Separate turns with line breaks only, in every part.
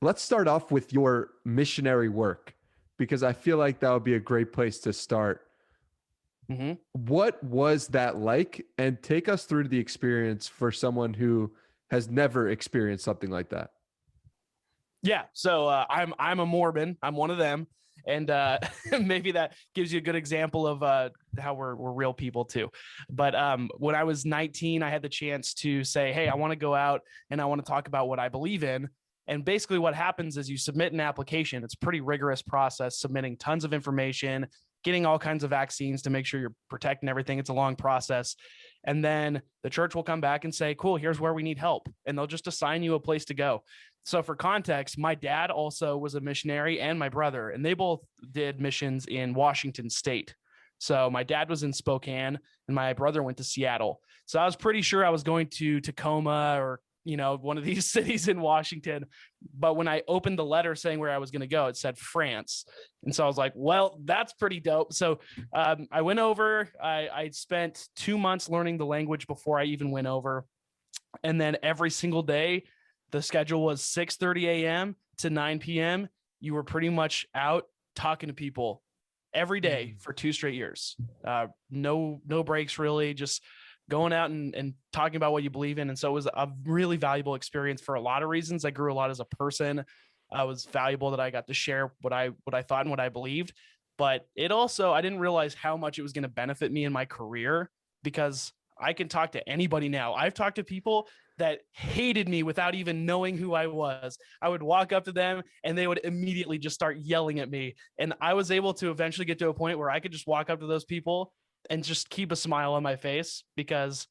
let's start off with your missionary work, because I feel like that would be a great place to start.
Mm-hmm.
What was that like? And take us through the experience for someone who has never experienced something like that.
Yeah. So I'm a Mormon. I'm one of them. And maybe that gives you a good example of how we're real people too. But when I was 19, I had the chance to say, hey, I want to go out and I want to talk about what I believe in. And basically what happens is you submit an application. It's a pretty rigorous process, submitting tons of information, getting all kinds of vaccines to make sure you're protecting everything. It's a long process. And then the church will come back and say, cool, here's where we need help. And they'll just assign you a place to go. So for context, my dad also was a missionary and my brother, and they both did missions in Washington State. So my dad was in Spokane and my brother went to Seattle. So I was pretty sure I was going to Tacoma or, one of these cities in Washington. But when I opened the letter saying where I was going to go, it said France. And so I was like, well, that's pretty dope. So I went over, I spent 2 months learning the language before I even went over. And then every single day, the schedule was 6:30 a.m. to 9 p.m. You were pretty much out talking to people every day for 2 straight years. No breaks really, just going out and talking about what you believe in. And so it was a really valuable experience for a lot of reasons. I grew a lot as a person. It was valuable that I got to share what I thought and what I believed. But it also, I didn't realize how much it was going to benefit me in my career, because I can talk to anybody now. I've talked to people that hated me without even knowing who I was. I would walk up to them and they would immediately just start yelling at me. And I was able to eventually get to a point where I could just walk up to those people and just keep a smile on my face, because,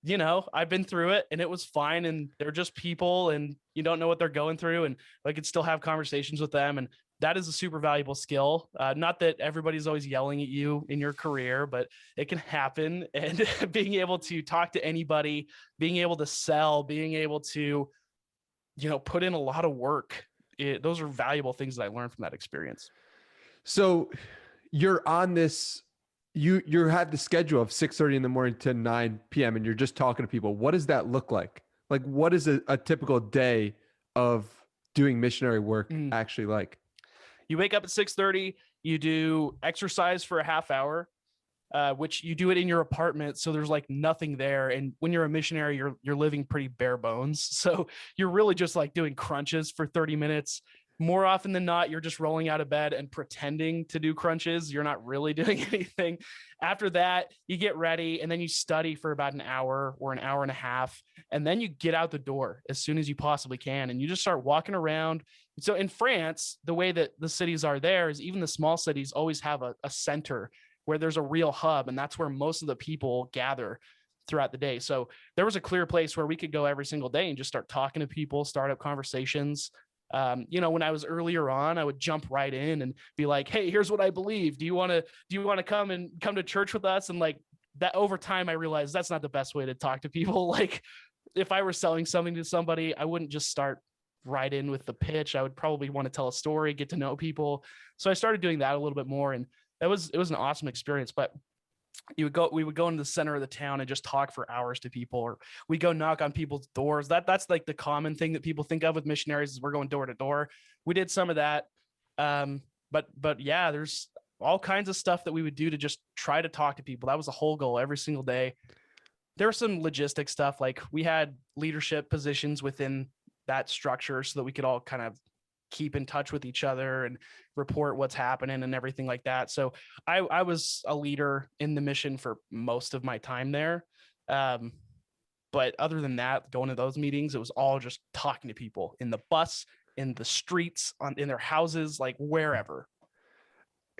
I've been through it and it was fine. And they're just people and you don't know what they're going through. And I could still have conversations with them. And that is a super valuable skill. Not that everybody's always yelling at you in your career, but it can happen. And being able to talk to anybody, being able to sell, being able to, put in a lot of work. Those are valuable things that I learned from that experience.
So you're on this, you have the schedule of 6:30 in the morning to 9 p.m. and you're just talking to people. What does that look like? Like, what is a typical day of doing missionary work actually like?
You wake up at 6:30, you do exercise for a half hour, which you do it in your apartment. So there's like nothing there. And when you're a missionary, you're living pretty bare bones. So you're really just like doing crunches for 30 minutes. More often than not, you're just rolling out of bed and pretending to do crunches. You're not really doing anything. After that, you get ready and then you study for about an hour or an hour and a half. And then you get out the door as soon as you possibly can. And you just start walking around. So in France, the way that the cities are there is even the small cities always have a center where there's a real hub. And that's where most of the people gather throughout the day. So there was a clear place where we could go every single day and just start talking to people, start up conversations. When I was earlier on, I would jump right in and be like, hey, here's what I believe. Do you want to come to church with us? And like that, over time, I realized that's not the best way to talk to people. Like if I were selling something to somebody, I wouldn't just start right in with the pitch. I would probably want to tell a story, get to know people. So I started doing that a little bit more, and it was an awesome experience. But we would go into the center of the town and just talk for hours to people, or we go knock on people's doors. That's like the common thing that people think of with missionaries is we're going door to door. We did some of that. But yeah, there's all kinds of stuff that we would do to just try to talk to people. That was the whole goal every single day. There was some logistic stuff. Like we had leadership positions within that structure so that we could all kind of keep in touch with each other and report what's happening and everything like that. So I was a leader in the mission for most of my time there. But other than that, going to those meetings, it was all just talking to people in the bus, in the streets, in their houses, like wherever.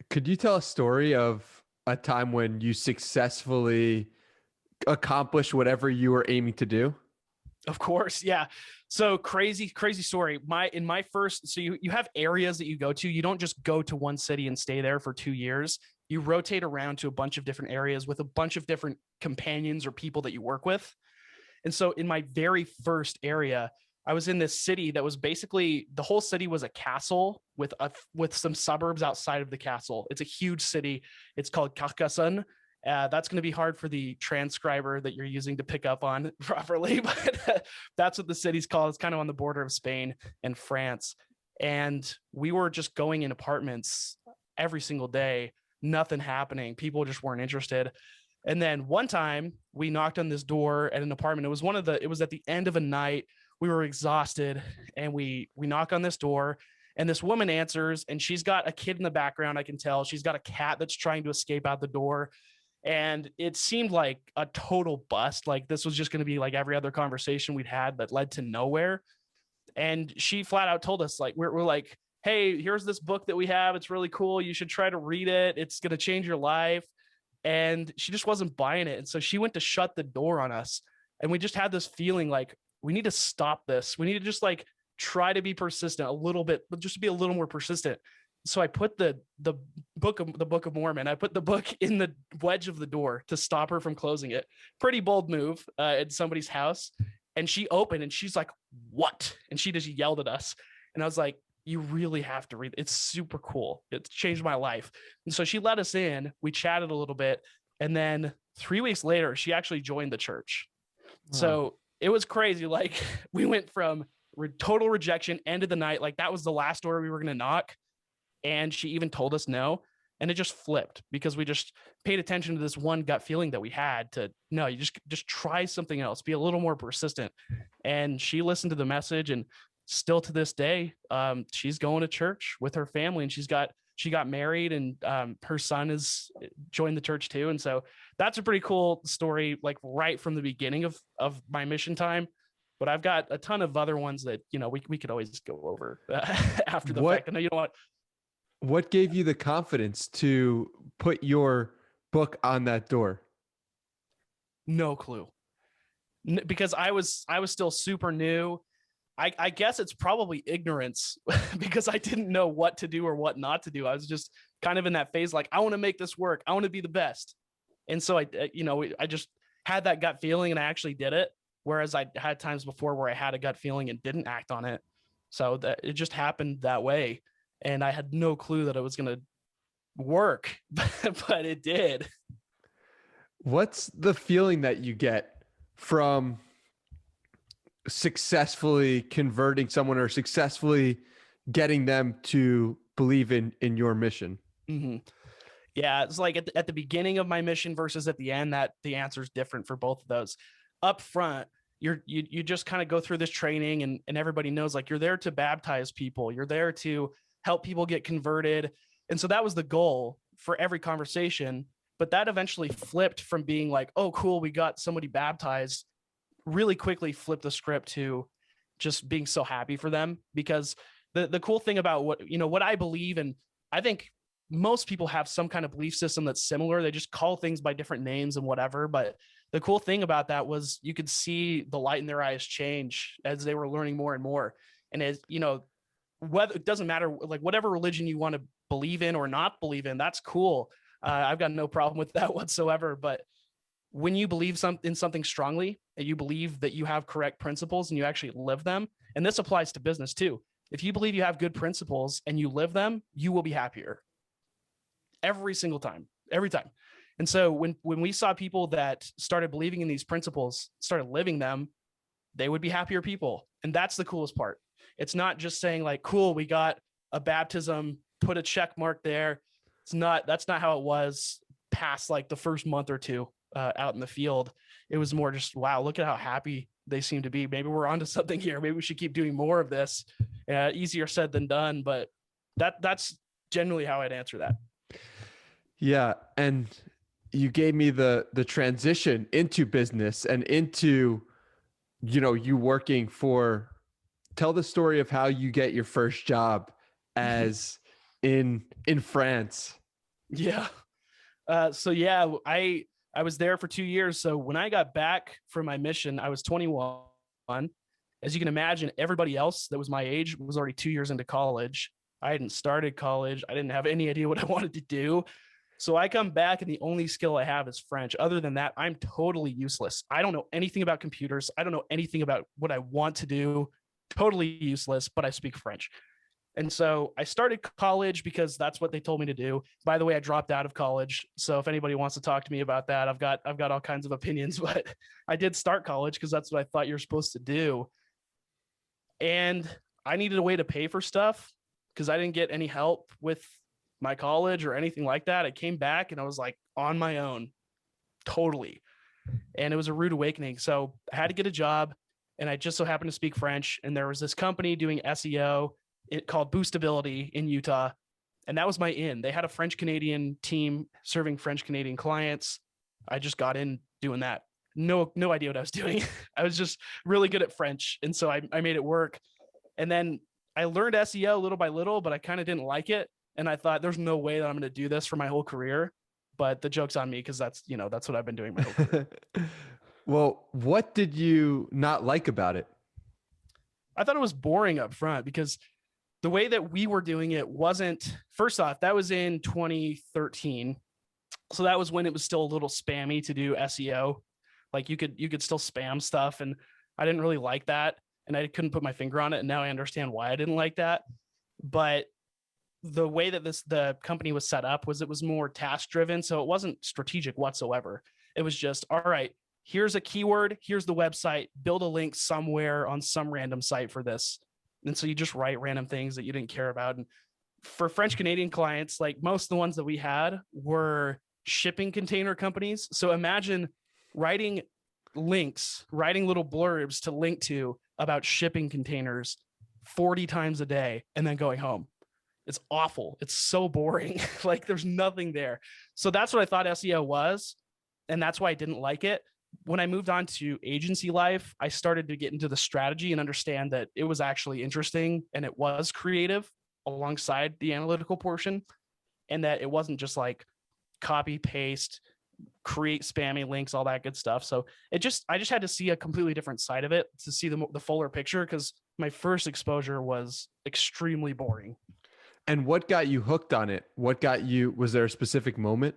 Could you tell a story of a time when you successfully accomplished whatever you were aiming to do?
Of course. Yeah. So crazy story. So you have areas that you go to. You don't just go to one city and stay there for 2 years. You rotate around to a bunch of different areas with a bunch of different companions or people that you work with. And so in my very first area, I was in this city that was basically, the whole city was a castle with some suburbs outside of the castle. It's a huge city. It's called Carcassonne. That's going to be hard for the transcriber that you're using to pick up on properly, but that's what the city's called. It's kind of on the border of Spain and France. And we were just going in apartments every single day, nothing happening. People just weren't interested. And then one time we knocked on this door at an apartment. It was at the end of a night. We were exhausted and we knock on this door and this woman answers and she's got a kid in the background. I can tell she's got a cat that's trying to escape out the door. And it seemed like a total bust. Like this was just going to be like every other conversation we'd had that led to nowhere. And she flat out told us, like, we're like, hey, here's this book that we have. It's really cool. You should try to read it. It's going to change your life. And she just wasn't buying it. And so she went to shut the door on us. And we just had this feeling like, we need to stop this. We need to just like try to be persistent a little bit, but just be a little more persistent. So I put the Book of Mormon, I put the book in the wedge of the door to stop her from closing it. Pretty bold move at somebody's house. And she opened and she's like, what? And she just yelled at us. And I was like, you really have to read it. It's super cool. It's changed my life. And so she let us in. We chatted a little bit. And then 3 weeks later, she actually joined the church. Wow. So it was crazy. Like we went from total rejection, end of the night. Like that was the last door we were going to knock. And she even told us no. And it just flipped because we just paid attention to this one gut feeling that we had to, no, you just try something else, be a little more persistent. And she listened to the message and still to this day, she's going to church with her family and she got married and her son has joined the church too. And so that's a pretty cool story, like right from the beginning of my mission time. But I've got a ton of other ones that, you know, we could always go over after the fact. I know you don't want.
What gave you the confidence to put your book on that door?
No clue. Because I was still super new. I guess it's probably ignorance because I didn't know what to do or what not to do. I was just kind of in that phase, like, I want to make this work. I want to be the best. And so I just had that gut feeling and I actually did it. Whereas I had times before where I had a gut feeling and didn't act on it. So that it just happened that way. And I had no clue that it was going to work, but it did.
What's the feeling that you get from successfully converting someone or successfully getting them to believe in your mission?
Mm-hmm. Yeah, it's like at the beginning of my mission versus at the end, that the answer is different for both of those. Up front, you just kind of go through this training and everybody knows, like, you're there to baptize people. You're there to help people get converted. And so that was the goal for every conversation. But that eventually flipped from being like, oh, cool, we got somebody baptized, really quickly flipped the script to just being so happy for them. Because the cool thing about what I believe, and I think most people have some kind of belief system that's similar. They just call things by different names and whatever. But the cool thing about that was you could see the light in their eyes change as they were learning more and more. And as whether it doesn't matter, like whatever religion you want to believe in or not believe in, that's cool. I've got no problem with that whatsoever. But when you believe in something strongly and you believe that you have correct principles and you actually live them, and this applies to business too. If you believe you have good principles and you live them, you will be happier every single time, every time. And so when we saw people that started believing in these principles, started living them, they would be happier people. And that's the coolest part. It's not just saying like, cool, we got a baptism, put a check mark there. That's not how it was past like the first month or two out in the field. It was more just, wow, look at how happy they seem to be. Maybe we're onto something here. Maybe we should keep doing more of this. Easier said than done, but that's generally how I'd answer that.
Yeah. And you gave me the transition into business and into, you working for. Tell the story of how you get your first job as in France.
Yeah. So yeah, I was there for 2 years. So when I got back from my mission, I was 21. As you can imagine, everybody else that was my age was already 2 years into college. I hadn't started college. I didn't have any idea what I wanted to do. So I come back and the only skill I have is French. Other than that, I'm totally useless. I don't know anything about computers. I don't know anything about what I want to do. Totally useless, but I speak French. And so I started college because that's what they told me to do. By the way, I dropped out of college. So if anybody wants to talk to me about that, I've got all kinds of opinions, but I did start college because that's what I thought you're supposed to do. And I needed a way to pay for stuff because I didn't get any help with my college or anything like that. I came back and I was like on my own, totally. And it was a rude awakening. So I had to get a job, and I just so happened to speak French. And there was this company doing SEO called Boostability in Utah. And that was my in. They had a French Canadian team serving French Canadian clients. I just got in doing that. No idea what I was doing. I was just really good at French. And so I made it work. And then I learned SEO little by little, but I kind of didn't like it. And I thought there's no way that I'm going to do this for my whole career. But the joke's on me because that's what I've been doing my whole career.
Well, what did you not like about it?
I thought it was boring up front because the way that we were doing it wasn't, first off, that was in 2013. So that was when it was still a little spammy to do SEO. Like you could still spam stuff, and I didn't really like that. And I couldn't put my finger on it. And now I understand why I didn't like that. But the way that the company was set up was it was more task driven. So it wasn't strategic whatsoever. It was just, all right, here's a keyword, here's the website, build a link somewhere on some random site for this. And so you just write random things that you didn't care about. And for French Canadian clients, like most of the ones that we had were shipping container companies. So imagine writing links, writing little blurbs to link to about shipping containers 40 times a day and then going home. It's awful. It's so boring. Like there's nothing there. So that's what I thought SEO was. And that's why I didn't like it. When I moved on to agency life, I started to get into the strategy and understand that it was actually interesting and it was creative alongside the analytical portion, and that it wasn't just like copy, paste, create spammy links, all that good stuff. So I just had to see a completely different side of it to see the fuller picture, because my first exposure was extremely boring.
And what got you hooked on it? Was there a specific moment?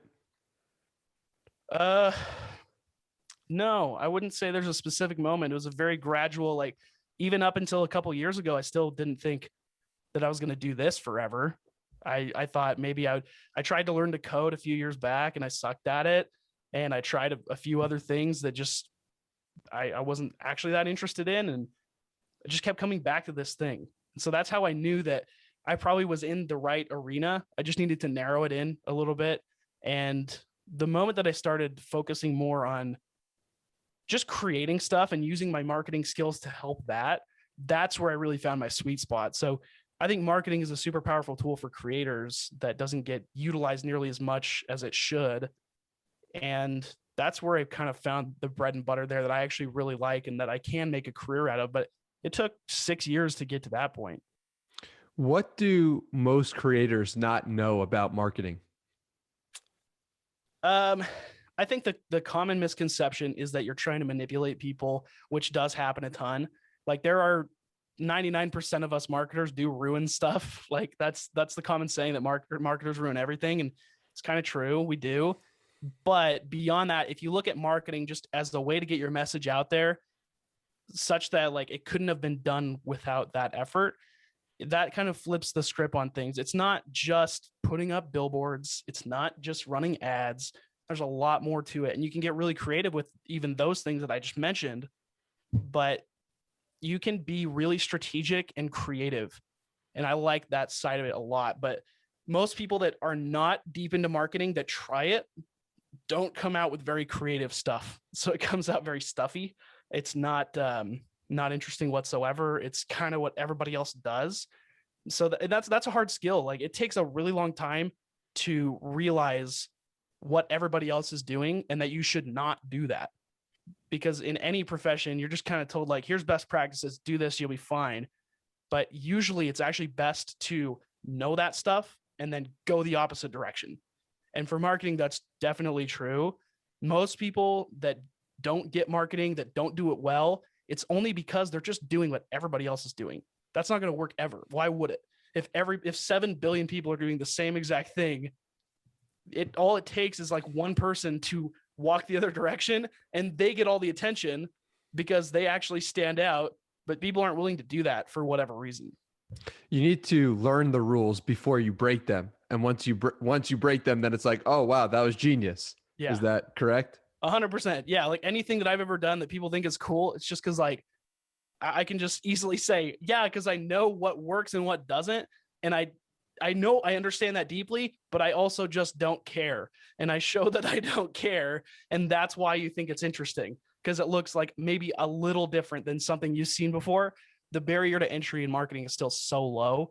No, I wouldn't say there's a specific moment. It was a very gradual, like even up until a couple of years ago, I still didn't think that I was going to do this forever. I thought maybe I tried to learn to code a few years back and I sucked at it. And I tried a few other things that just, I wasn't actually that interested in. And I just kept coming back to this thing. And so that's how I knew that I probably was in the right arena. I just needed to narrow it in a little bit. And the moment that I started focusing more on just creating stuff and using my marketing skills to help that's where I really found my sweet spot. So I think marketing is a super powerful tool for creators that doesn't get utilized nearly as much as it should. And that's where I kind of found the bread and butter there that I actually really like and that I can make a career out of. But it took 6 years to get to that point.
What do most creators not know about marketing?
I think the common misconception is that you're trying to manipulate people, which does happen a ton. Like there are 99% of us marketers do ruin stuff. Like that's the common saying that marketers ruin everything. And it's kind of true. We do. But beyond that, if you look at marketing just as the way to get your message out there, such that like it couldn't have been done without that effort, that kind of flips the script on things. It's not just putting up billboards. It's not just running ads. There's a lot more to it. And you can get really creative with even those things that I just mentioned, but you can be really strategic and creative. And I like that side of it a lot. But most people that are not deep into marketing that try it don't come out with very creative stuff. So it comes out very stuffy. It's not interesting whatsoever. It's kind of what everybody else does. So that's a hard skill. Like it takes a really long time to realize what everybody else is doing and that you should not do that. Because in any profession, you're just kind of told like, here's best practices, do this, you'll be fine. But usually it's actually best to know that stuff and then go the opposite direction. And for marketing, that's definitely true. Most people that don't get marketing, that don't do it well, it's only because they're just doing what everybody else is doing. That's not going to work ever. Why would it? If 7 billion people are doing the same exact thing, all it takes is like one person to walk the other direction and they get all the attention because they actually stand out, but people aren't willing to do that for whatever reason.
You need to learn the rules before you break them. And once you break them, then it's like, oh wow, that was genius.
Yeah,
Is that correct?
100%. Yeah, like anything that I've ever done that people think is cool, it's just because like I can just easily say, yeah, because I know what works and what doesn't. And I know I understand that deeply, but I also just don't care. And I show that I don't care. And that's why you think it's interesting, because it looks like maybe a little different than something you've seen before. The barrier to entry in marketing is still so low.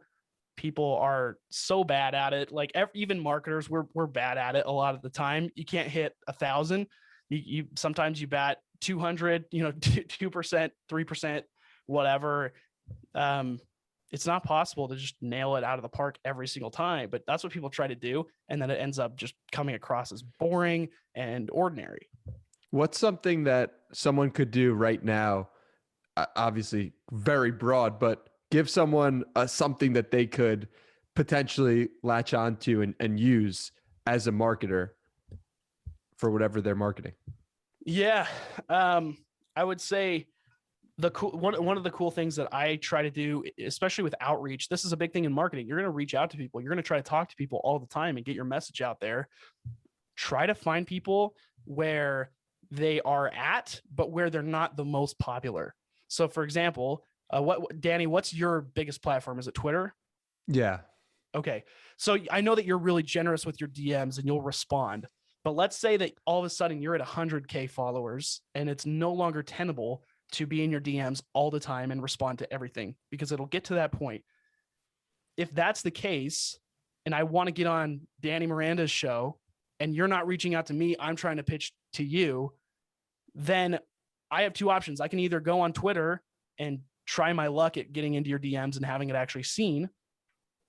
People are so bad at it. Like even marketers, we're bad at it a lot of the time. You can't hit 1,000. You sometimes you bat 200, 2%, 3%, whatever. It's not possible to just nail it out of the park every single time, but that's what people try to do. And then it ends up just coming across as boring and ordinary.
What's something that someone could do right now? Obviously, very broad, but give someone something that they could potentially latch onto and use as a marketer for whatever they're marketing.
Yeah. I would say one of the cool things that I try to do, especially with outreach, this is a big thing in marketing. You're going to reach out to people. You're going to try to talk to people all the time and get your message out there. Try to find people where they are at, but where they're not the most popular. So for example, Danny, what's your biggest platform? Is it Twitter?
Yeah.
Okay. So I know that you're really generous with your DMs and you'll respond, but let's say that all of a sudden you're at 100K followers and it's no longer tenable to be in your DMs all the time and respond to everything, because it'll get to that point. If that's the case, and I want to get on Danny Miranda's show and you're not reaching out to me, I'm trying to pitch to you, then I have two options. I can either go on Twitter and try my luck at getting into your DMs and having it actually seen,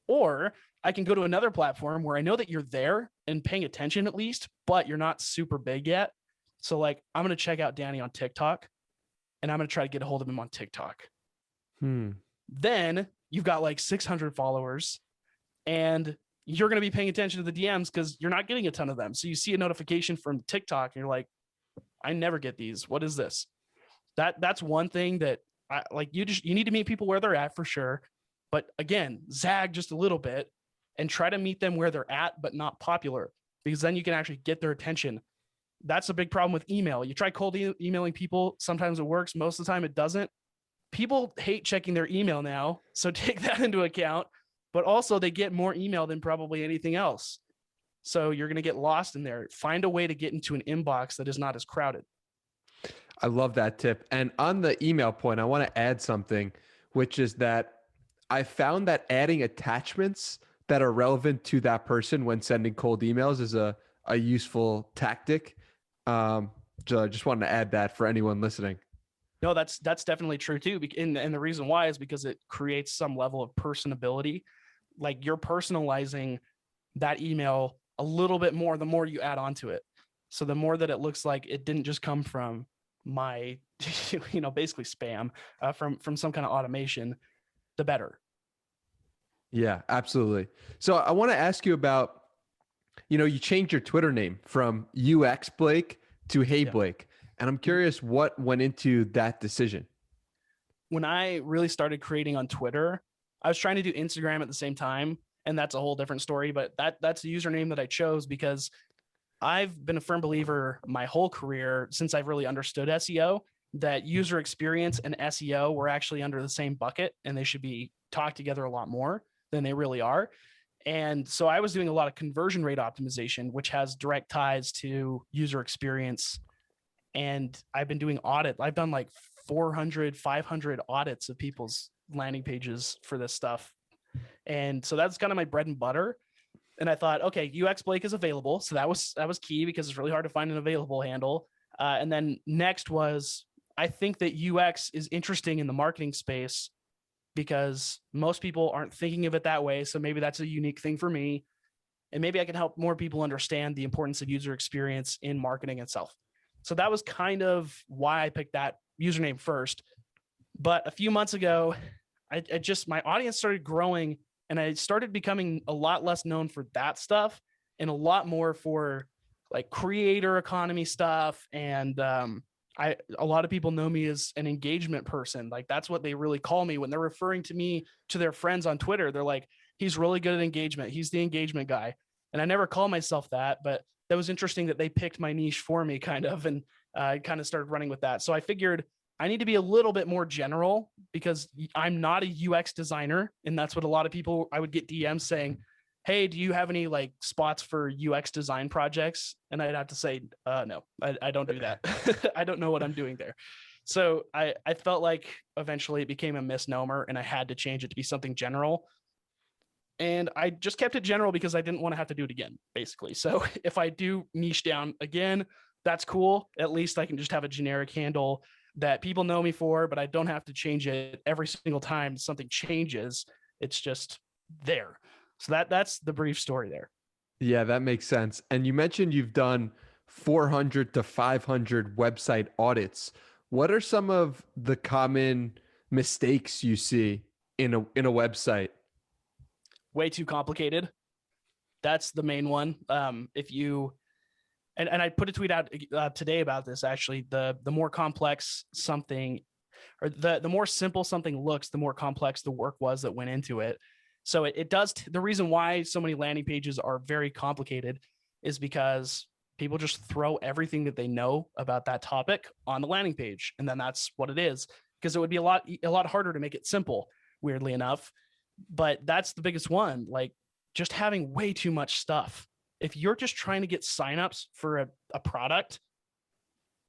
or I can go to another platform where I know that you're there and paying attention at least, but you're not super big yet. So like, I'm going to check out Danny on TikTok and I'm going to try to get a hold of him on TikTok. Then you've got like 600 followers and you're going to be paying attention to the DMs because you're not getting a ton of them. So you see a notification from TikTok and you're like, I never get these. What is this? That's one thing that I like. You need to meet people where they're at for sure. But again, zag just a little bit and try to meet them where they're at, but not popular, because then you can actually get their attention. That's a big problem with email. You try cold emailing people. Sometimes it works. Most of the time it doesn't. People hate checking their email now. So take that into account, but also they get more email than probably anything else. So you're going to get lost in there. Find a way to get into an inbox that is not as crowded.
I love that tip. And on the email point, I want to add something, which is that I found that adding attachments that are relevant to that person when sending cold emails is a useful tactic. So I just wanted to add that for anyone listening.
No, that's definitely true too. And the reason why is because it creates some level of personability. Like you're personalizing that email a little bit more the more you add on to it. So the more that it looks like it didn't just come from my, basically spam from some kind of automation, the better.
Yeah, absolutely. So I want to ask you about, you changed your Twitter name from UX Blake to Hey Blake. And I'm curious what went into that decision.
When I really started creating on Twitter, I was trying to do Instagram at the same time. And that's a whole different story, but that's the username that I chose because I've been a firm believer my whole career since I've really understood SEO that user experience and SEO were actually under the same bucket and they should be talked together a lot more than they really are. And so I was doing a lot of conversion rate optimization, which has direct ties to user experience. And I've been doing audit. I've done like 400, 500 audits of people's landing pages for this stuff. And so that's kind of my bread and butter. And I thought, okay, UX Blake is available. So that was key because it's really hard to find an available handle. And then next was, I think that UX is interesting in the marketing space because most people aren't thinking of it that way. So maybe that's a unique thing for me. And maybe I can help more people understand the importance of user experience in marketing itself. So that was kind of why I picked that username first. But a few months ago, my audience started growing and I started becoming a lot less known for that stuff and a lot more for like creator economy stuff and a lot of people know me as an engagement person. Like that's what they really call me when they're referring to me to their friends on Twitter. They're like, he's really good at engagement. He's the engagement guy. And I never call myself that, but that was interesting that they picked my niche for me kind of, and I kind of started running with that. So I figured I need to be a little bit more general because I'm not a UX designer. And that's what a lot of people, I would get DMs saying, hey, do you have any like spots for UX design projects? And I'd have to say, no, I don't do that. I don't know what I'm doing there. So I felt like eventually it became a misnomer and I had to change it to be something general. And I just kept it general because I didn't want to have to do it again, basically. So if I do niche down again, that's cool. At least I can just have a generic handle that people know me for, but I don't have to change it every single time something changes. It's just there. So that's the brief story there.
Yeah, that makes sense. And you mentioned you've done 400 to 500 website audits. What are some of the common mistakes you see in a website?
Way too complicated. That's the main one. If you and I put a tweet out today about this, actually, the more complex something, or the more simple something looks, the more complex the work was that went into it. So it does. The reason why so many landing pages are very complicated is because people just throw everything that they know about that topic on the landing page, and then that's what it is. Because it would be a lot harder to make it simple, weirdly enough. But that's the biggest one. Like just having way too much stuff. If you're just trying to get signups for a product,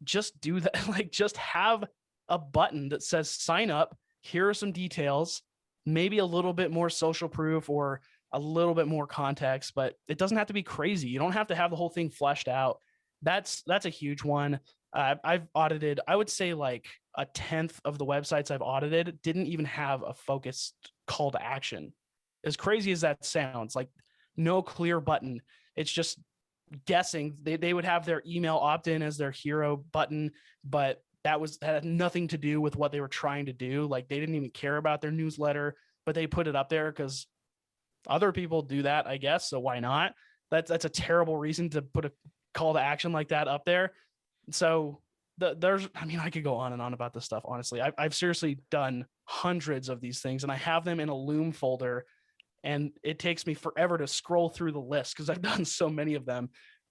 just do that. Like just have a button that says sign up. Here are some details, maybe a little bit more social proof or a little bit more context, but it doesn't have to be crazy. You don't have to have the whole thing fleshed out. That's a huge one. I've audited, I would say like a 10th of the websites I've audited didn't even have a focused call to action. As crazy as that sounds, like no clear button. It's just guessing. They would have their email opt-in as their hero button, but that had nothing to do with what they were trying to do. Like they didn't even care about their newsletter, but they put it up there because other people do that, I guess. So why not? That's a terrible reason to put a call to action like that up there. So I could go on and on about this stuff. Honestly, I've seriously done hundreds of these things, and I have them in a Loom folder, and it takes me forever to scroll through the list because I've done so many of them.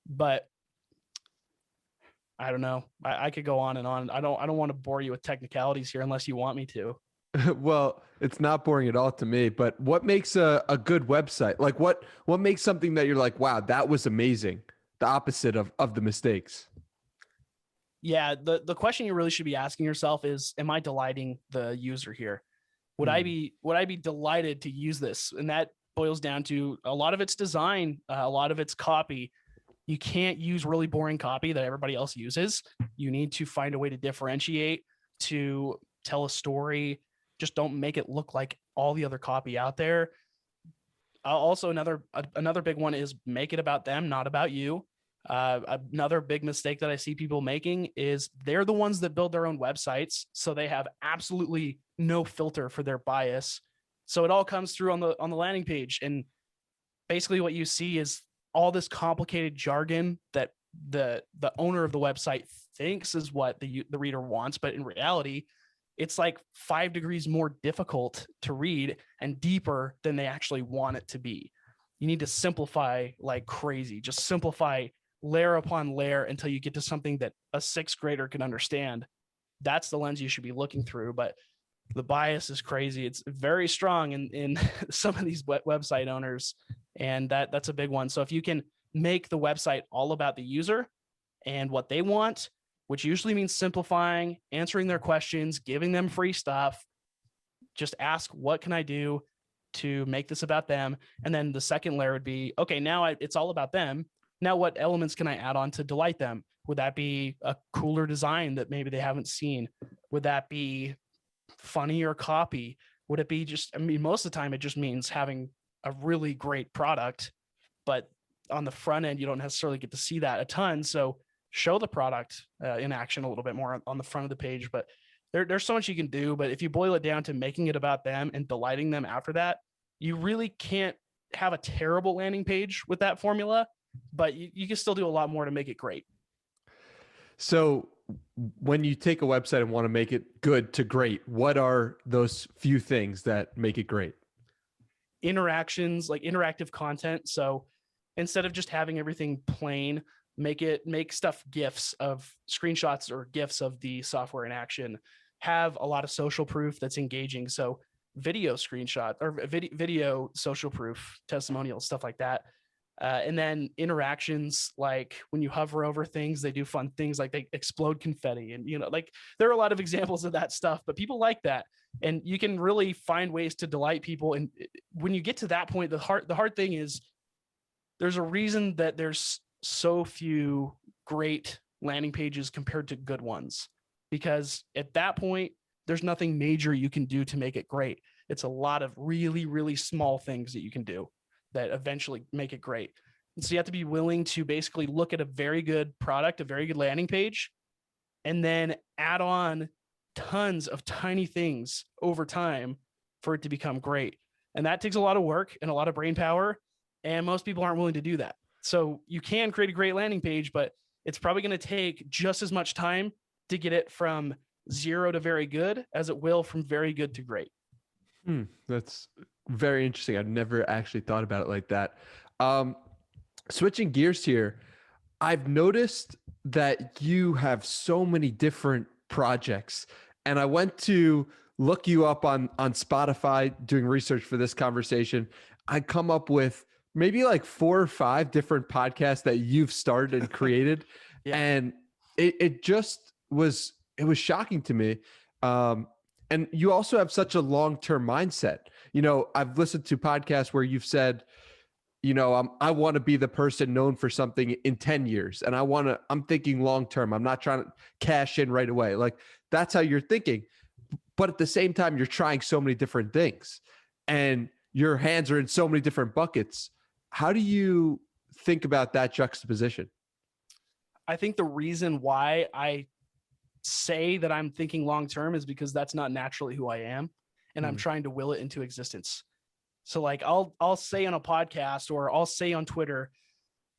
But I don't know. I could go on and on. I don't want to bore you with technicalities here unless you want me to.
Well, it's not boring at all to me, but what makes a good website? Like what makes something that you're like, wow, that was amazing? The opposite of the mistakes.
Yeah, the question you really should be asking yourself is, am I delighting the user here? Would I be delighted to use this? And that boils down to a lot of its design, a lot of its copy. You can't use really boring copy that everybody else uses. You need to find a way to differentiate, to tell a story. Just don't make it look like all the other copy out there. Also, another big one is make it about them, not about you. Another big mistake that I see people making is they're the ones that build their own websites, so they have absolutely no filter for their bias. So it all comes through on the landing page, and basically what you see is all this complicated jargon that the owner of the website thinks is what the reader wants, but in reality, it's like 5 degrees more difficult to read and deeper than they actually want it to be. You need to simplify like crazy. Just simplify layer upon layer until you get to something that a 6th grader can understand. That's the lens you should be looking through. But the bias is crazy. It's very strong in some of these website owners, and that's a big one. So if you can make the website all about the user and what they want, which usually means simplifying, answering their questions, giving them free stuff, just ask, what can I do to make this about them? And then the second layer would be, okay, now it's all about them. Now, what elements can I add on to delight them? Would that be a cooler design that maybe they haven't seen? Would that be funnier copy? Would it be just, most of the time it just means having a really great product, but on the front end, you don't necessarily get to see that a ton. So show the product in action a little bit more on the front of the page. But there's so much you can do. But if you boil it down to making it about them and delighting them after that, you really can't have a terrible landing page with that formula, but you can still do a lot more to make it great.
So when you take a website and want to make it good to great, what are those few things that make it great?
Interactions, like interactive content. So instead of just having everything plain, make stuff GIFs of screenshots or GIFs of the software in action. Have a lot of social proof that's engaging. So video screenshot or video social proof, testimonials, stuff like that. And then interactions, like when you hover over things, they do fun things like they explode confetti. And, like there are a lot of examples of that stuff, but people like that. And you can really find ways to delight people. And when you get to that point, the hard thing is there's a reason that there's so few great landing pages compared to good ones, because at that point, there's nothing major you can do to make it great. It's a lot of really, really small things that you can do that eventually make it great. And so you have to be willing to basically look at a very good product, a very good landing page, and then add on tons of tiny things over time for it to become great. And that takes a lot of work and a lot of brain power. And most people aren't willing to do that. So you can create a great landing page, but it's probably going to take just as much time to get it from 0 to very good as it will from very good to great.
That's very interesting. I've never actually thought about it like that. Switching gears here, I've noticed that you have so many different projects, and I went to look you up on Spotify doing research for this conversation. I come up with maybe like 4 or 5 different podcasts that you've started and created.
Yeah.
And it was shocking to me. And you also have such a long-term mindset. I've listened to podcasts where you've said, I want to be the person known for something in 10 years. And I'm thinking long-term. I'm not trying to cash in right away. Like that's how you're thinking. But at the same time, you're trying so many different things and your hands are in so many different buckets. How do you think about that juxtaposition?
I think the reason why I say that I'm thinking long-term is because that's not naturally who I am. And I'm trying to will it into existence. So like I'll say on a podcast or I'll say on Twitter,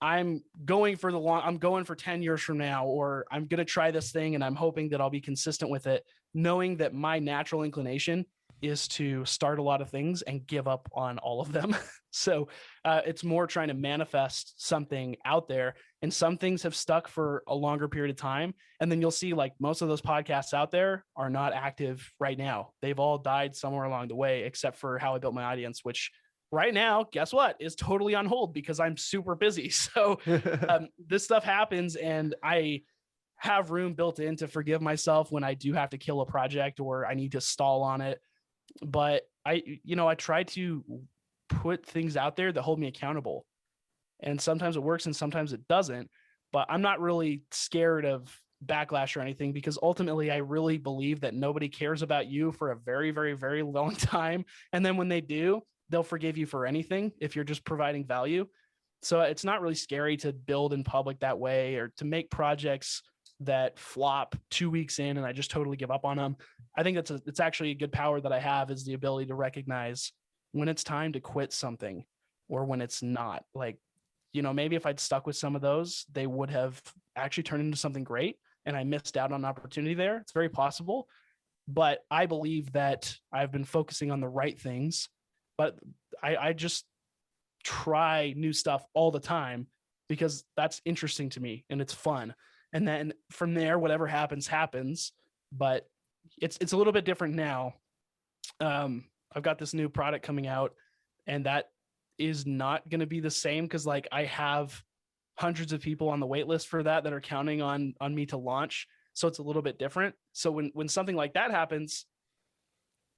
I'm going for 10 years from now, or I'm going to try this thing and I'm hoping that I'll be consistent with it, knowing that my natural inclination is to start a lot of things and give up on all of them. So it's more trying to manifest something out there, and some things have stuck for a longer period of time. And then you'll see like most of those podcasts out there are not active right now. They've all died somewhere along the way, except for How I Built My Audience, which right now, guess what, is totally on hold because I'm super busy. So this stuff happens, and I have room built in to forgive myself when I do have to kill a project or I need to stall on it. But I try to put things out there that hold me accountable, and sometimes it works and sometimes it doesn't. But I'm not really scared of backlash or anything, because ultimately I really believe that nobody cares about you for a very, very, very long time. And then when they do, they'll forgive you for anything if you're just providing value. So it's not really scary to build in public that way, or to make projects that flop 2 weeks in and I just totally give up on them. I think it's actually a good power that I have, is the ability to recognize when it's time to quit something or when it's not. Like, maybe if I'd stuck with some of those, they would have actually turned into something great and I missed out on an opportunity there. It's very possible. But I believe that I've been focusing on the right things, but I just try new stuff all the time because that's interesting to me and it's fun. And then from there, whatever happens, happens. But it's a little bit different now. I've got this new product coming out, and that is not going to be the same, because like I have hundreds of people on the wait list for that are counting on me to launch. So it's a little bit different. So when something like that happens,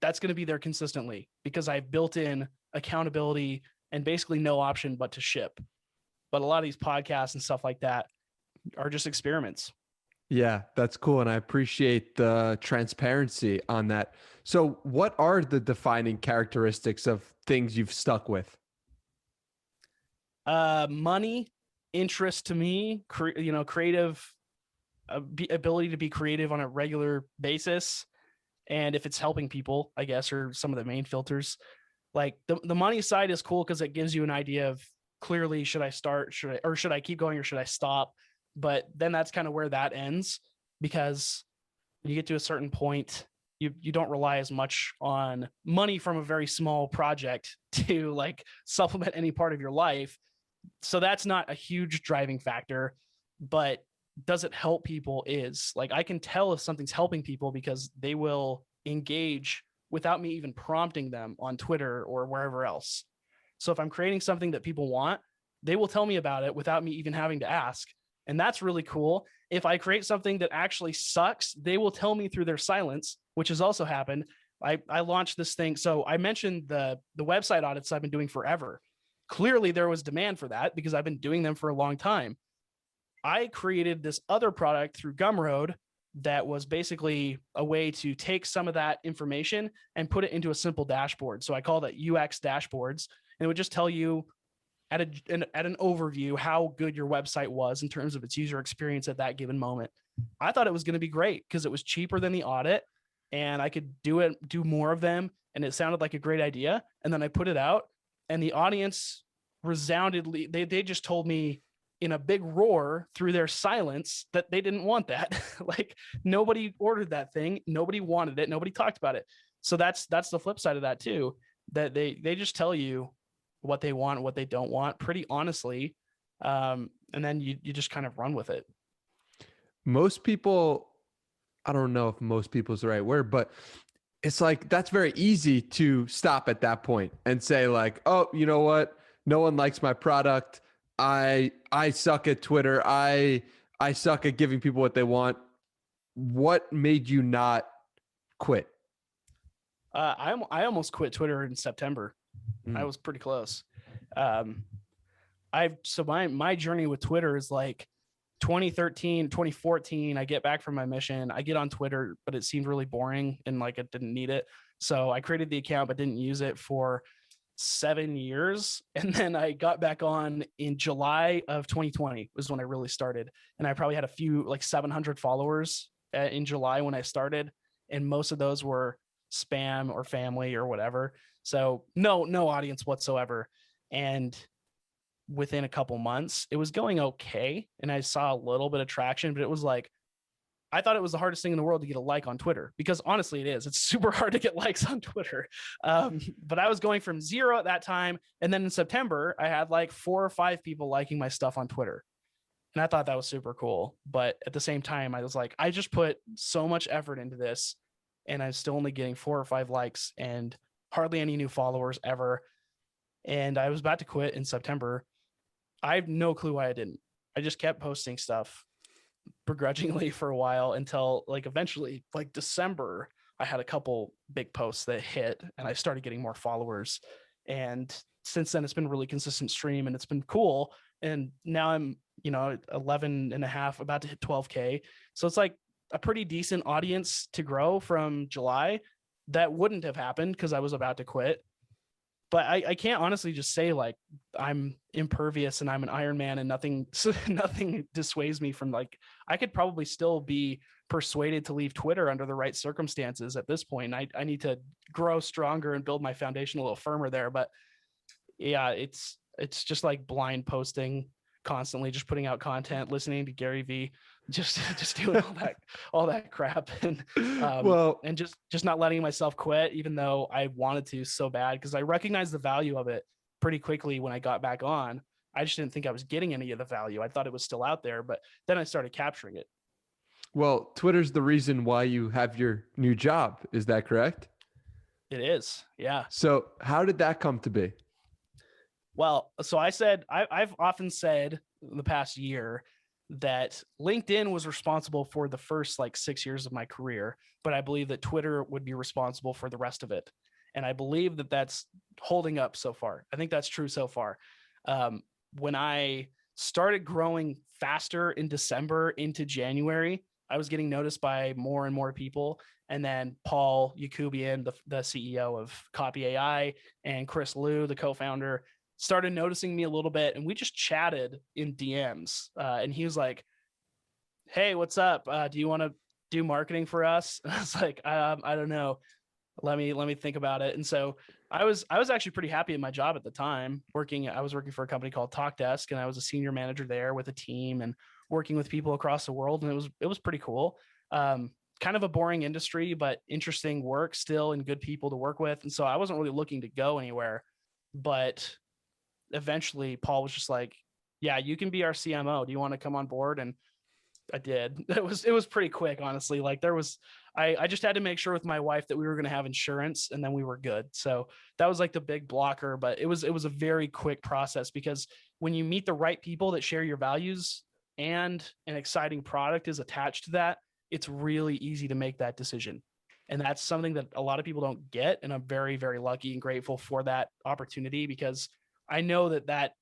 that's going to be there consistently because I've built in accountability and basically no option but to ship. But a lot of these podcasts and stuff like that are just experiments.
Yeah, that's cool. And I appreciate the transparency on that. So what are the defining characteristics of things you've stuck with?
Money, interest to me, creative, ability to be creative on a regular basis. And if it's helping people, I guess, are some of the main filters. Like the money side is cool because it gives you an idea of clearly, should I start, should I keep going, or should I stop? But then that's kind of where that ends. because when you get to a certain point, you don't rely as much on money from a very small project to like supplement any part of your life. So that's not a huge driving factor, but does it help people? Is like, I can tell if something's helping people because they will engage without me even prompting them on Twitter or wherever else. So if I'm creating something that people want, they will tell me about it without me even having to ask. And that's really cool. If I create something that actually sucks, they will tell me through their silence, which has also happened. I launched this thing. So I mentioned the website audits I've been doing forever. Clearly there was demand for that because I've been doing them for a long time. I created this other product through Gumroad that was basically a way to take some of that information and put it into a simple dashboard. So I call that UX dashboards, and it would just tell you at an overview how good your website was in terms of its user experience at that given moment. I thought it was going to be great because it was cheaper than the audit and I could do more of them. And it sounded like a great idea. And then I put it out and the audience resoundingly, they just told me in a big roar through their silence that they didn't want that. Like nobody ordered that thing. Nobody wanted it. Nobody talked about it. So that's the flip side of that too, that they just tell you what they want, what they don't want pretty honestly. And then you just kind of run with it.
Most people, I don't know if most people is the right word, but it's like, that's very easy to stop at that point and say like, oh, you know what? No one likes my product. I suck at Twitter. I suck at giving people what they want. What made you not quit?
I almost quit Twitter in September. I was pretty close. So my journey with Twitter is like 2013, 2014. I get back from my mission. I get on Twitter, but it seemed really boring and like I didn't need it. So I created the account, but didn't use it for 7 years. And then I got back on in July of 2020 was when I really started. And I probably had a few like 700 followers in July when I started. And most of those were spam or family or whatever. So no audience whatsoever. And within a couple months, it was going okay. And I saw a little bit of traction, but it was like, I thought it was the hardest thing in the world to get a like on Twitter because honestly, it is. It's super hard to get likes on Twitter. But I was going from 0 at that time. And then in September, I had like 4 or 5 people liking my stuff on Twitter. And I thought that was super cool. But at the same time, I was like, I just put so much effort into this and I'm still only getting 4 or 5 likes and hardly any new followers ever. And I was about to quit in September. I have no clue why I didn't. I just kept posting stuff begrudgingly for a while until like eventually like December, I had a couple big posts that hit and I started getting more followers. And since then it's been really consistent stream and it's been cool. And now I'm, 11 and a half, about to hit 12K. So it's like a pretty decent audience to grow from July. That wouldn't have happened because I was about to quit. But I can't honestly just say like I'm impervious and I'm an Iron Man and nothing dissuades me from like, I could probably still be persuaded to leave Twitter under the right circumstances at this point. I need to grow stronger and build my foundation a little firmer there. But yeah, it's just like blind posting constantly, just putting out content, listening to Gary V, just doing all that crap, and and just not letting myself quit, even though I wanted to so bad because I recognized the value of it pretty quickly when I got back on. I just didn't think I was getting any of the value. I thought it was still out there, but then I started capturing it.
Well, Twitter's the reason why you have your new job. Is that correct?
It is. Yeah.
So how did that come to be?
Well, so I've often said in the past year that LinkedIn was responsible for the first like 6 years of my career, but I believe that Twitter would be responsible for the rest of it. And I believe that that's holding up so far. I think that's true so far. When I started growing faster in December into January, I was getting noticed by more and more people. And then Paul Yakubian, the CEO of Copy.ai, and Chris Liu, the co-founder, started noticing me a little bit, and we just chatted in DMs. And he was like, "Hey, what's up? Do you want to do marketing for us?" And I was like, "I don't know. Let me think about it." And so I was actually pretty happy at my job at the time. I was working for a company called TalkDesk, and I was a senior manager there with a team and working with people across the world, and it was pretty cool. Kind of a boring industry, but interesting work still, and good people to work with. And so I wasn't really looking to go anywhere, but eventually Paul was just like, yeah, you can be our CMO. Do you want to come on board? And I did. It was pretty quick, honestly. Like I just had to make sure with my wife that we were going to have insurance, and then we were good. So that was like the big blocker, but it was a very quick process, because when you meet the right people that share your values and an exciting product is attached to that, it's really easy to make that decision. And that's something that a lot of people don't get. And I'm very, very lucky and grateful for that opportunity, because I know that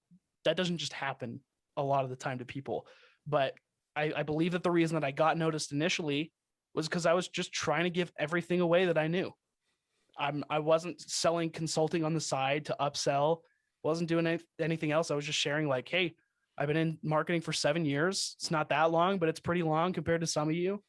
doesn't just happen a lot of the time to people. But I believe that the reason that I got noticed initially was because I was just trying to give everything away that I knew. I wasn't selling consulting on the side to upsell, wasn't doing anything else. I was just sharing like, hey, I've been in marketing for 7 years. It's not that long, but it's pretty long compared to some of you.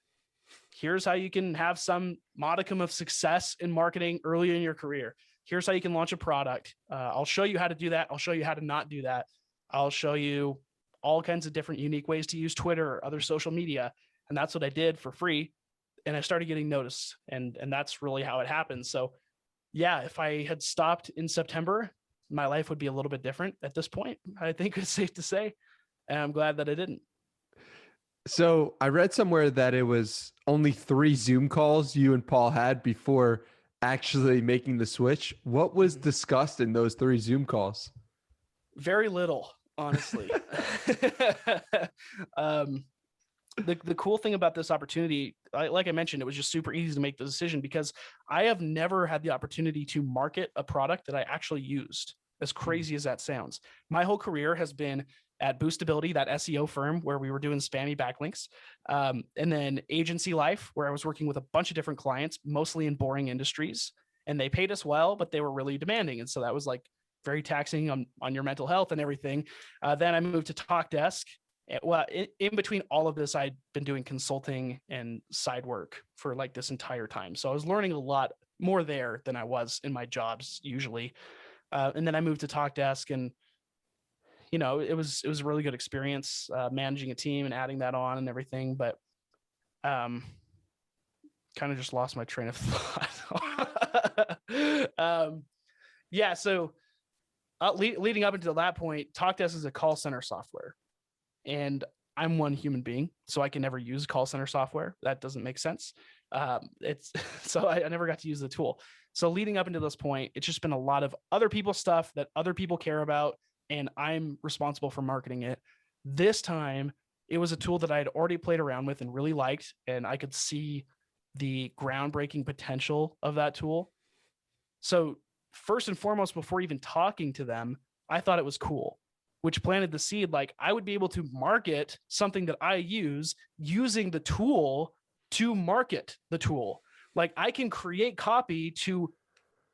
Here's how you can have some modicum of success in marketing early in your career. Here's how you can launch a product. I'll show you how to do that. I'll show you how to not do that. I'll show you all kinds of different unique ways to use Twitter or other social media. And that's what I did for free. And I started getting noticed. And that's really how it happened. So yeah, if I had stopped in September, my life would be a little bit different at this point. I think it's safe to say. And I'm glad that I didn't.
So I read somewhere that it was only 3 Zoom calls you and Paul had before actually making the switch. What was discussed in those 3 Zoom calls?
Very little, honestly. The cool thing about this opportunity, like I mentioned, it was just super easy to make the decision, because I have never had the opportunity to market a product that I actually used, as crazy as that sounds. My whole career has been at Boostability, that SEO firm where we were doing spammy backlinks, and then agency life, where I was working with a bunch of different clients, mostly in boring industries, and they paid us well, but they were really demanding. And so that was like very taxing on your mental health and everything. Then I moved to TalkDesk. Well, in between all of this, I'd been doing consulting and side work for like this entire time. So I was learning a lot more there than I was in my jobs usually. And then I moved to TalkDesk, and it was a really good experience, managing a team and adding that on and everything. But kind of just lost my train of thought. Yeah. So leading up until that point, TalkDesk is a call center software. And I'm one human being, so I can never use call center software. That doesn't make sense. So I never got to use the tool. So leading up into this point, it's just been a lot of other people's stuff that other people care about, and I'm responsible for marketing it. This time, it was a tool that I had already played around with and really liked, and I could see the groundbreaking potential of that tool. So first and foremost, before even talking to them, I thought it was cool, which planted the seed. Like, I would be able to market something that I use using the tool to market the tool. Like, I can create copy to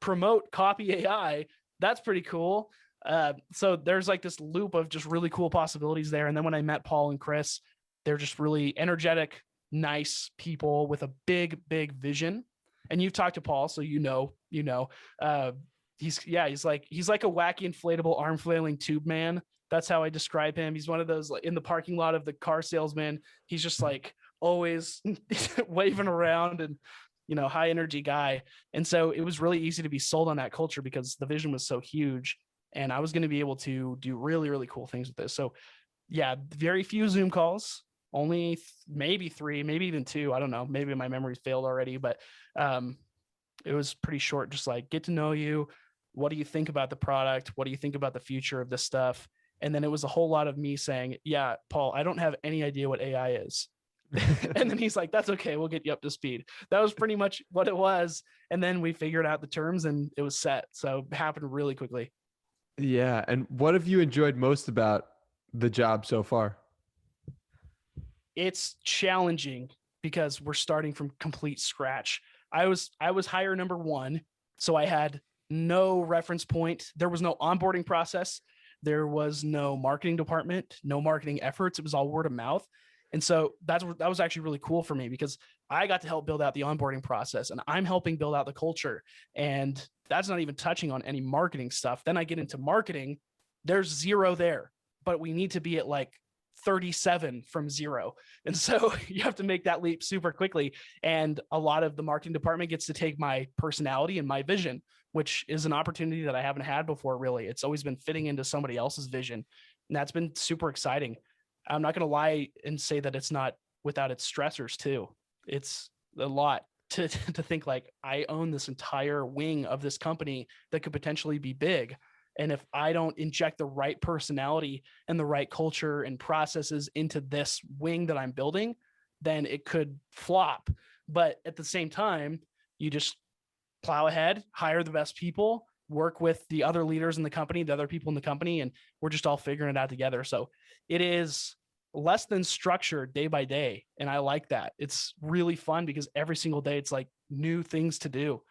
promote Copy.ai. That's pretty cool. So there's like this loop of just really cool possibilities there. And then when I met Paul and Chris, they're just really energetic, nice people with a big, big vision. And you've talked to Paul, so he's like a wacky inflatable arm flailing tube man. That's how I describe him. He's one of those, like, in the parking lot of the car salesman. He's just like always waving around and, high energy guy. And so it was really easy to be sold on that culture because the vision was so huge, and I was going to be able to do really, really cool things with this. So yeah, very few Zoom calls, only maybe 3, maybe even 2. I don't know. Maybe my memory's failed already, but it was pretty short. Just like, get to know you. What do you think about the product? What do you think about the future of this stuff? And then it was a whole lot of me saying, yeah, Paul, I don't have any idea what AI is. And then he's like, that's okay, we'll get you up to speed. That was pretty much what it was. And then we figured out the terms and it was set. So it happened really quickly.
Yeah. And what have you enjoyed most about the job so far?
It's challenging because we're starting from complete scratch. I was hire number 1. So I had no reference point. There was no onboarding process. There was no marketing department, no marketing efforts. It was all word of mouth. And so that was actually really cool for me, because I got to help build out the onboarding process, and I'm helping build out the culture. And that's not even touching on any marketing stuff. Then I get into marketing. There's 0 there, but we need to be at like 37 from zero. And so you have to make that leap super quickly. And a lot of the marketing department gets to take my personality and my vision, which is an opportunity that I haven't had before, really. It's always been fitting into somebody else's vision. And that's been super exciting. I'm not going to lie and say that it's not without its stressors too. It's a lot to think like I own this entire wing of this company that could potentially be big. And if I don't inject the right personality and the right culture and processes into this wing that I'm building, then it could flop. But at the same time, you just plow ahead, hire the best people, work with the other leaders in the company, the other people in the company, and we're just all figuring it out together. So it is less than structured day by day. And I like that. It's really fun because every single day it's like new things to do.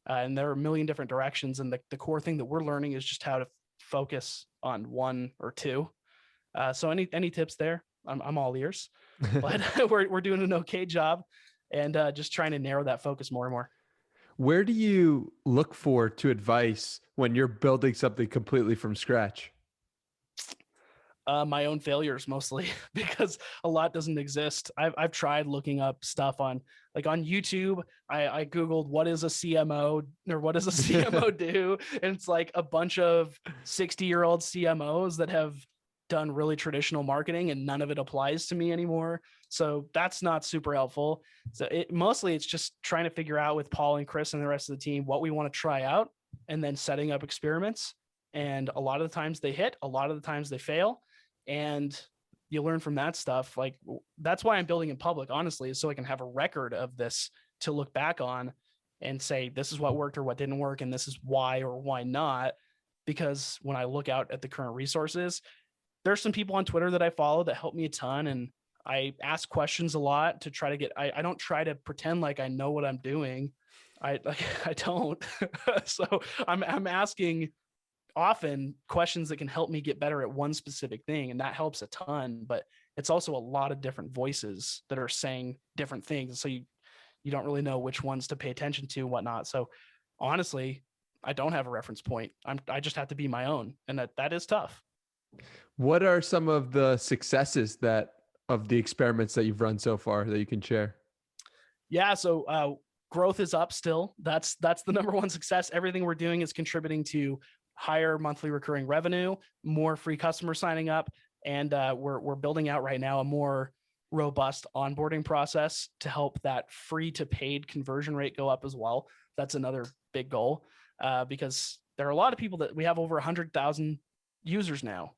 And there are a million different directions. And the core thing that we're learning is just how to focus on one or two. So any tips there? I'm all ears, but we're doing an okay job and just trying to narrow that focus more and more.
Where do you look for to advice when you're building something completely from scratch?
My own failures mostly, because a lot doesn't exist. I've tried looking up stuff on YouTube. I Googled what is a CMO or what does a CMO do? And it's like a bunch of 60-year-old CMOs that have done really traditional marketing and none of it applies to me anymore. So that's not super helpful. So it's just trying to figure out with Paul and Chris and the rest of the team what we want to try out and then setting up experiments. And a lot of the times they hit, a lot of the times they fail. And you learn from that stuff. Like that's why I'm building in public, honestly, is so I can have a record of this to look back on and say, this is what worked or what didn't work. And this is why or why not. Because when I look out at the current resources, there's some people on Twitter that I follow that help me a ton. And I ask questions a lot to try to get, I don't try to pretend like I know what I'm doing. I don't. So I'm asking often questions that can help me get better at one specific thing. And that helps a ton, but it's also a lot of different voices that are saying different things. So you don't really know which ones to pay attention to and whatnot. So honestly, I don't have a reference point. I just have to be my own. And that is tough.
What are some of the successes of the experiments that you've run so far that you can share?
Yeah. So growth is up still. That's the number one success. Everything we're doing is contributing to higher monthly recurring revenue, more free customers signing up. And we're building out right now a more robust onboarding process to help that free to paid conversion rate go up as well. That's another big goal because there are a lot of people that we have over 100,000 users now,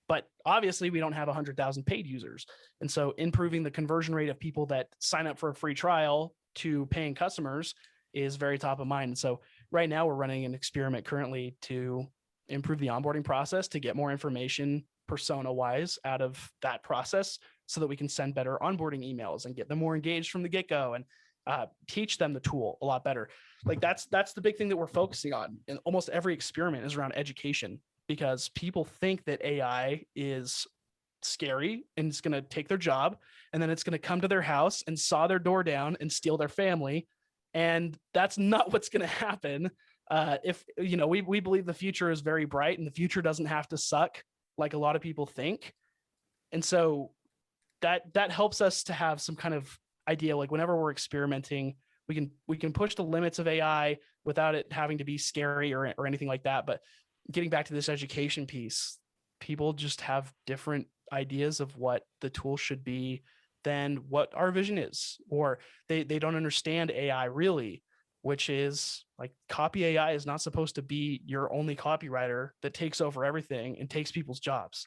but obviously we don't have 100,000 paid users. And so improving the conversion rate of people that sign up for a free trial to paying customers is very top of mind. And so right now we're running an experiment currently to improve the onboarding process to get more information persona wise out of that process so that we can send better onboarding emails and get them more engaged from the get-go and teach them the tool a lot better. Like that's the big thing that we're focusing on. And almost every experiment is around education because people think that AI is scary and it's going to take their job and then it's going to come to their house and saw their door down and steal their family. And that's not what's going to happen. If we believe the future is very bright and the future doesn't have to suck like a lot of people think. And so that helps us to have some kind of idea. Like whenever we're experimenting, we can push the limits of AI without it having to be scary or anything like that. But getting back to this education piece, people just have different ideas of what the tool should be than what our vision is, or they don't understand AI really, which is like copy AI is not supposed to be your only copywriter that takes over everything and takes people's jobs.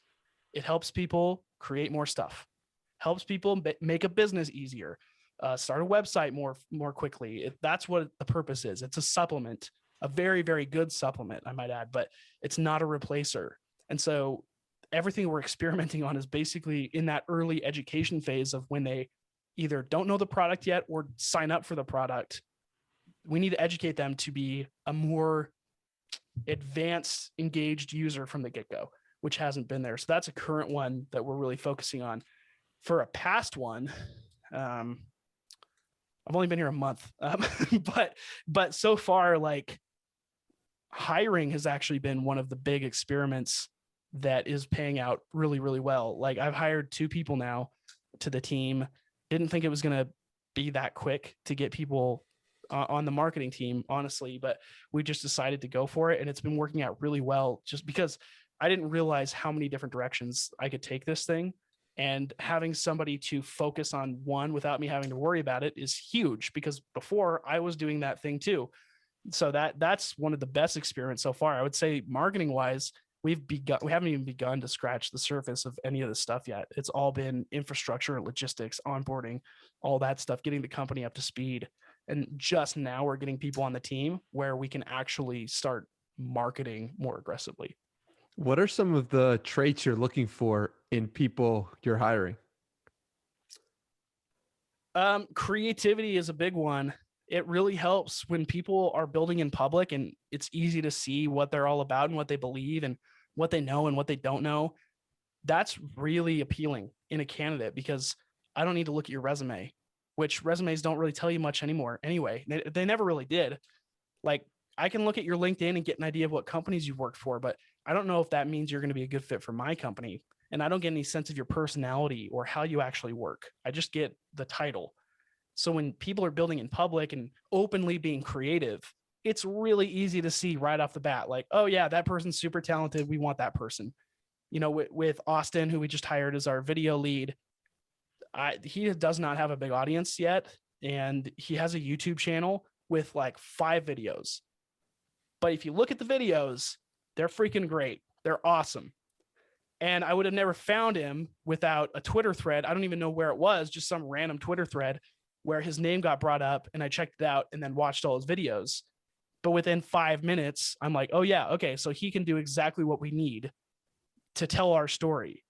It helps people create more stuff, helps people make a business easier, start a website more quickly. That's what the purpose is. It's a supplement, a very, very good supplement, I might add, but it's not a replacer. And so everything we're experimenting on is basically in that early education phase of when they either don't know the product yet or sign up for the product. We need to educate them to be a more advanced, engaged user from the get-go, which hasn't been there. So that's a current one that we're really focusing on. For a past one, I've only been here a month, but so far, like hiring has actually been one of the big experiments that is paying out really, really well. Like I've hired 2 people now to the team. Didn't think it was going to be that quick to get people on the marketing team, honestly, but we just decided to go for it. And it's been working out really well just because I didn't realize how many different directions I could take this thing. And having somebody to focus on one without me having to worry about it is huge, because before I was doing that thing too. So that's one of the best experience so far. I would say marketing wise, we haven't even begun to scratch the surface of any of this stuff yet. It's all been infrastructure, logistics, onboarding, all that stuff, getting the company up to speed. And just now we're getting people on the team where we can actually start marketing more aggressively.
What are some of the traits you're looking for in people you're hiring?
Creativity is a big one. It really helps when people are building in public and it's easy to see what they're all about and what they believe and what they know and what they don't know. That's really appealing in a candidate, because I don't need to look at your resume, which resumes don't really tell you much anymore. Anyway, they never really did. Like I can look at your LinkedIn and get an idea of what companies you've worked for, but I don't know if that means you're going to be a good fit for my company. And I don't get any sense of your personality or how you actually work. I just get the title. So when people are building in public and openly being creative, it's really easy to see right off the bat, like, oh yeah, that person's super talented. We want that person. You know, with Austin, who we just hired as our video lead, he does not have a big audience yet. And he has a YouTube channel with like 5 videos. But if you look at the videos, they're freaking great. They're awesome. And I would have never found him without a Twitter thread. I don't even know where it was, just some random Twitter thread where his name got brought up, and I checked it out and then watched all his videos. But within 5 minutes, I'm like, oh yeah, okay, so he can do exactly what we need to tell our story.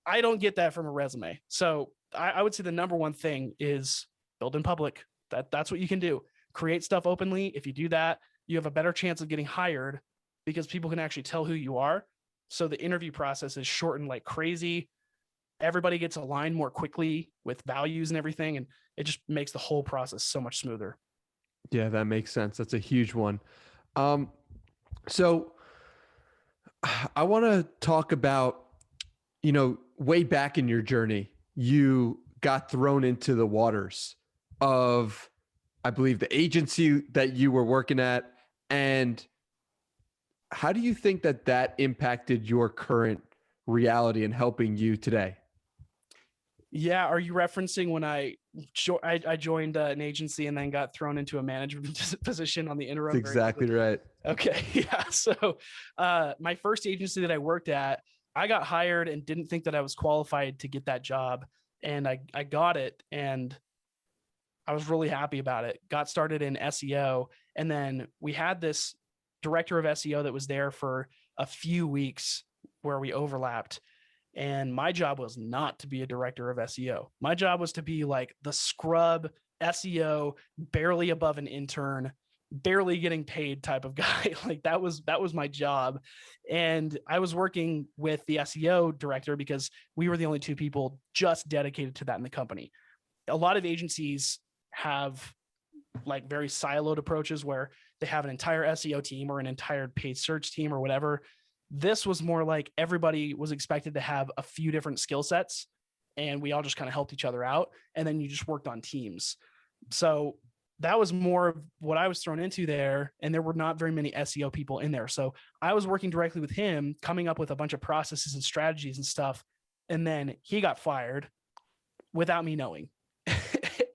I don't get that from a resume. So I would say the number one thing is build in public. That's what you can do. Create stuff openly. If you do that, you have a better chance of getting hired because people can actually tell who you are. So the interview process is shortened like crazy. Everybody gets aligned more quickly with values and everything. And it just makes the whole process so much smoother.
Yeah, that makes sense. That's a huge one. So I want to talk about, way back in your journey, you got thrown into the waters of, I believe, the agency that you were working at. And how do you think that impacted your current reality and helping you today?
Yeah. Are you referencing when I joined an agency and then got thrown into a management position on the interim?
That's exactly right.
Okay. Yeah. So my first agency that I worked at, I got hired and didn't think that I was qualified to get that job. And I got it, and I was really happy about it. Got started in SEO. And then we had this director of SEO that was there for a few weeks where we overlapped. And my job was not to be a director of SEO. My job was to be like the scrub SEO, barely above an intern, barely getting paid type of guy. Like that was my job. And I was working with the SEO director because we were the only 2 people just dedicated to that in the company. A lot of agencies have like very siloed approaches where they have an entire SEO team or an entire paid search team or whatever. This was more like everybody was expected to have a few different skill sets, and we all just kind of helped each other out. And then you just worked on teams. So that was more of what I was thrown into there. And there were not very many SEO people in there. So I was working directly with him, coming up with a bunch of processes and strategies and stuff. And then he got fired without me knowing.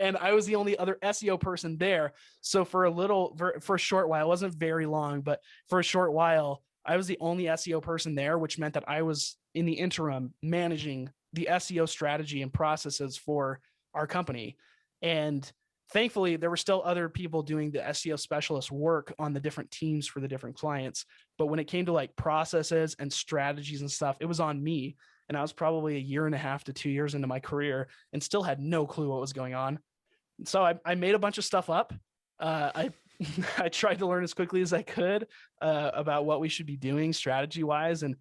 And I was the only other SEO person there. So for a short while, it wasn't very long, but for a short while, I was the only SEO person there, which meant that I was in the interim managing the SEO strategy and processes for our company. And thankfully, there were still other people doing the SEO specialist work on the different teams for the different clients. But when it came to like processes and strategies and stuff, it was on me. And I was probably 1.5 to 2 years into my career and still had no clue what was going on. So I made a bunch of stuff up. I tried to learn as quickly as I could about what we should be doing strategy wise. And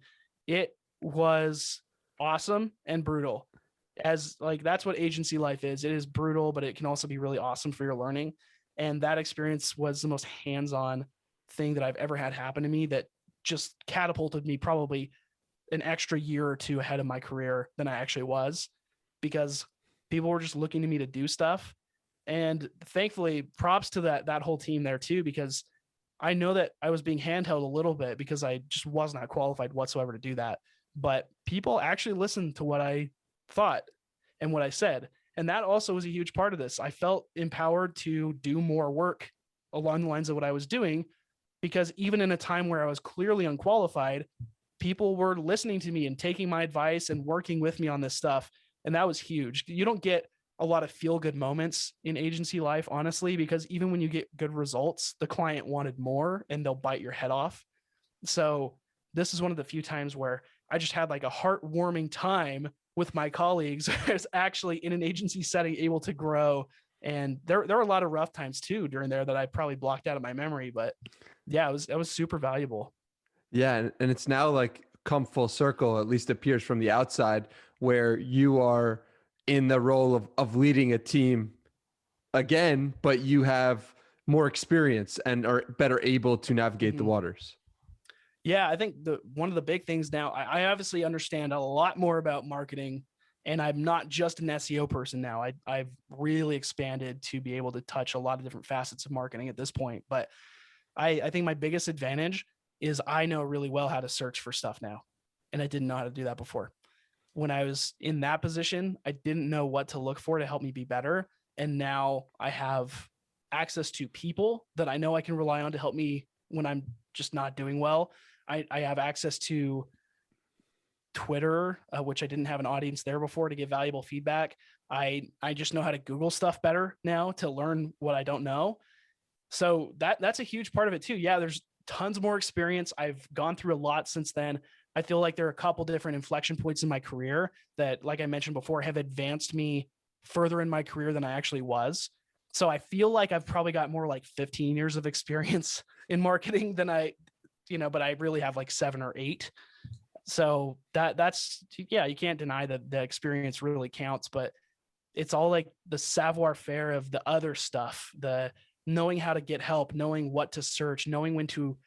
it was awesome and brutal. As like, that's what agency life is. It is brutal, but it can also be really awesome for your learning. And that experience was the most hands-on thing that I've ever had happen to me that just catapulted me probably an extra year or two ahead of my career than I actually was, because people were just looking to me to do stuff. And thankfully, props to that whole team there too, because I know that I was being handheld a little bit because I just was not qualified whatsoever to do that. But people actually listened to what I thought and what I said. And that also was a huge part of this. I felt empowered to do more work along the lines of what I was doing, because even in a time where I was clearly unqualified, people were listening to me and taking my advice and working with me on this stuff. And that was huge. You don't get a lot of feel good moments in agency life, honestly, because even when you get good results, the client wanted more and they'll bite your head off. So this is one of the few times where I just had like a heartwarming time with my colleagues. I was actually in an agency setting able to grow. And there were a lot of rough times too during there that I probably blocked out of my memory, but yeah, it was super valuable.
Yeah. And it's now like come full circle, at least appears from the outside, where you are in the role of leading a team again, but you have more experience and are better able to navigate the waters.
Yeah, I think one of the big things now, I obviously understand a lot more about marketing, and I'm not just an SEO person now. I've really expanded to be able to touch a lot of different facets of marketing at this point. But I think my biggest advantage is I know really well how to search for stuff now, and I didn't know how to do that before. When I was in that position, I didn't know what to look for to help me be better. And now I have access to people that I know I can rely on to help me when I'm just not doing well. I have access to Twitter, which I didn't have an audience there before, to give valuable feedback. I just know how to Google stuff better now to learn what I don't know. So that's a huge part of it too. Yeah, there's tons more experience. I've gone through a lot since then. I feel like there are a couple different inflection points in my career that, like I mentioned before, have advanced me further in my career than I actually was. So I feel like I've probably got more like 15 years of experience in marketing than but I really have like 7 or 8. So that's, yeah, you can't deny that the experience really counts, but it's all like the savoir faire of the other stuff, the knowing how to get help, knowing what to search, knowing when to,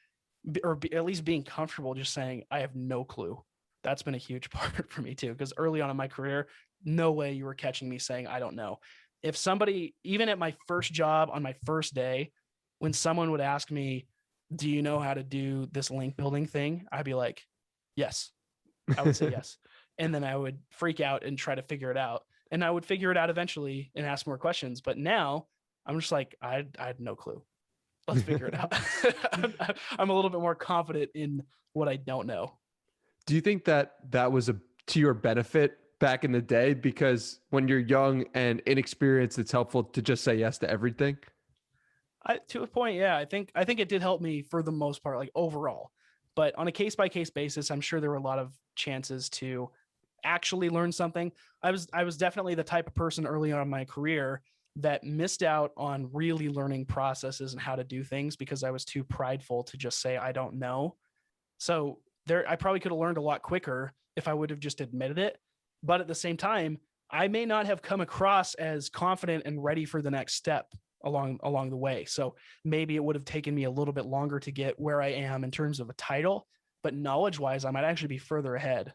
at least being comfortable just saying, I have no clue. That's been a huge part for me too, because early on in my career, no way you were catching me saying, I don't know. If somebody, even at my first job on my first day, when someone would ask me, do you know how to do this link building thing? I'd be like, yes. I would say yes. And then I would freak out and try to figure it out. And I would figure it out eventually and ask more questions. But now I'm just like, I had no clue. Let's figure it out. I'm a little bit more confident in what I don't know.
Do you think that was to your benefit back in the day? Because when you're young and inexperienced, it's helpful to just say yes to everything.
To a point, yeah. I think it did help me for the most part, like overall. But on a case by case basis, I'm sure there were a lot of chances to actually learn something. I was definitely the type of person early on in my career that missed out on really learning processes and how to do things because I was too prideful to just say I don't know. So I probably could have learned a lot quicker if I would have just admitted it. But at the same time, I may not have come across as confident and ready for the next step along the way. So maybe it would have taken me a little bit longer to get where I am in terms of a title, but knowledge wise, I might actually be further ahead.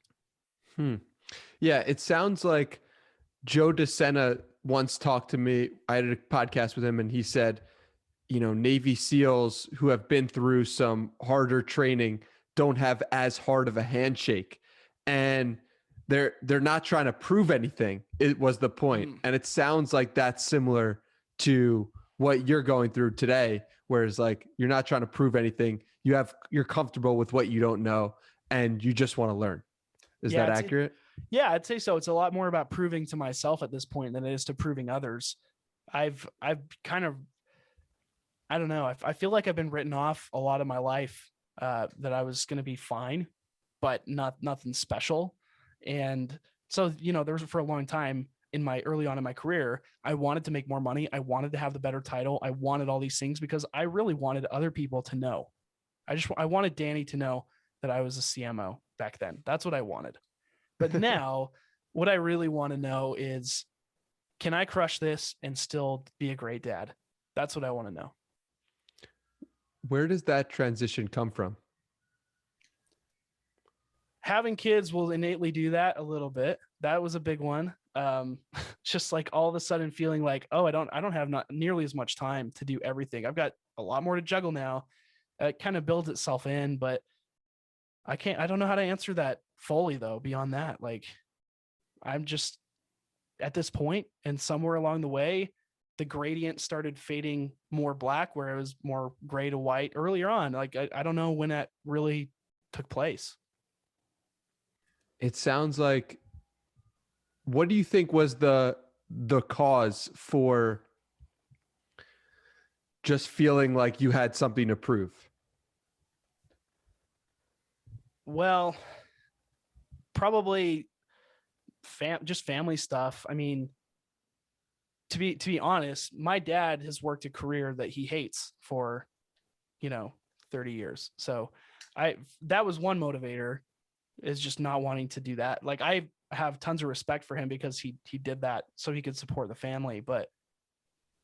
Yeah. It sounds like Joe DeSena once talked to me. I had a podcast with him and he said, Navy SEALs who have been through some harder training don't have as hard of a handshake, and they're not trying to prove anything. It was the point. And it sounds like that's similar to what you're going through today, whereas like you're not trying to prove anything. You're comfortable with what you don't know and you just want to learn. Is that accurate?
Yeah, I'd say so. It's a lot more about proving to myself at this point than it is to proving others. I've kind of, I don't know. I feel like I've been written off a lot of my life, that I was going to be fine, but nothing special. And so, there was for a long time early on in my career, I wanted to make more money. I wanted to have the better title. I wanted all these things because I really wanted other people to know. I wanted Danny to know that I was a CMO back then. That's what I wanted. But now what I really want to know is, can I crush this and still be a great dad? That's what I want to know.
Where does that transition come from?
having kids will innately do that a little bit. That was a big one. Just like all of a sudden feeling like, oh, I don't have not nearly as much time to do everything. I've got a lot more to juggle now. It kind of builds itself in, but I don't know how to answer that fully though. Beyond that, like I'm just at this point, and somewhere along the way, the gradient started fading more black, where it was more gray to white earlier on. Like I don't know when that really took place.
It sounds like, what do you think was the cause for just feeling like you had something to prove?
Well, probably just family stuff. I mean, to be honest, my dad has worked a career that he hates for, 30 years. So that was one motivator, is just not wanting to do that. Like I have tons of respect for him because he did that so he could support the family, but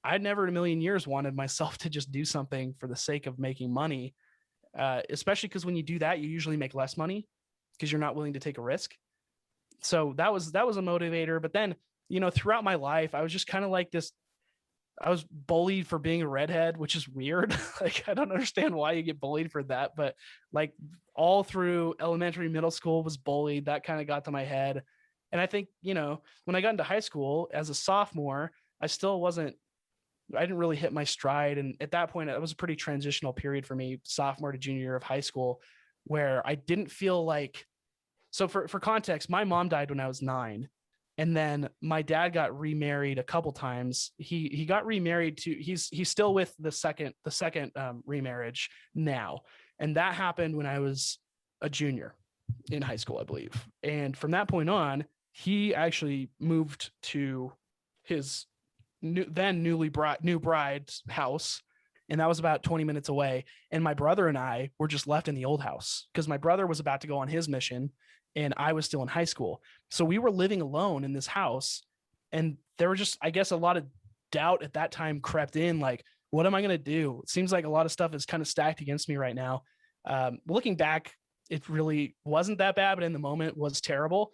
I'd never in a million years wanted myself to just do something for the sake of making money. Especially because when you do that, you usually make less money because you're not willing to take a risk. So that was a motivator. But then, throughout my life, I was just kind of like this. I was bullied for being a redhead, which is weird. Like, I don't understand why you get bullied for that, but like all through elementary, middle school was bullied. That kind of got to my head. And I think, when I got into high school as a sophomore, I didn't really hit my stride. And at that point, it was a pretty transitional period for me, sophomore to junior year of high school, where I didn't feel like, so for context, my mom died when I was 9. And then my dad got remarried a couple times. He got remarried to, he's still with the second remarriage now. And that happened when I was a junior in high school, I believe. And from that point on, he actually moved to his new bride's house. And that was about 20 minutes away. And my brother and I were just left in the old house because my brother was about to go on his mission and I was still in high school. So we were living alone in this house. And there were just, I guess, a lot of doubt at that time crept in. Like, what am I going to do? It seems like a lot of stuff is kind of stacked against me right now. Looking back, it really wasn't that bad, but in the moment it was terrible.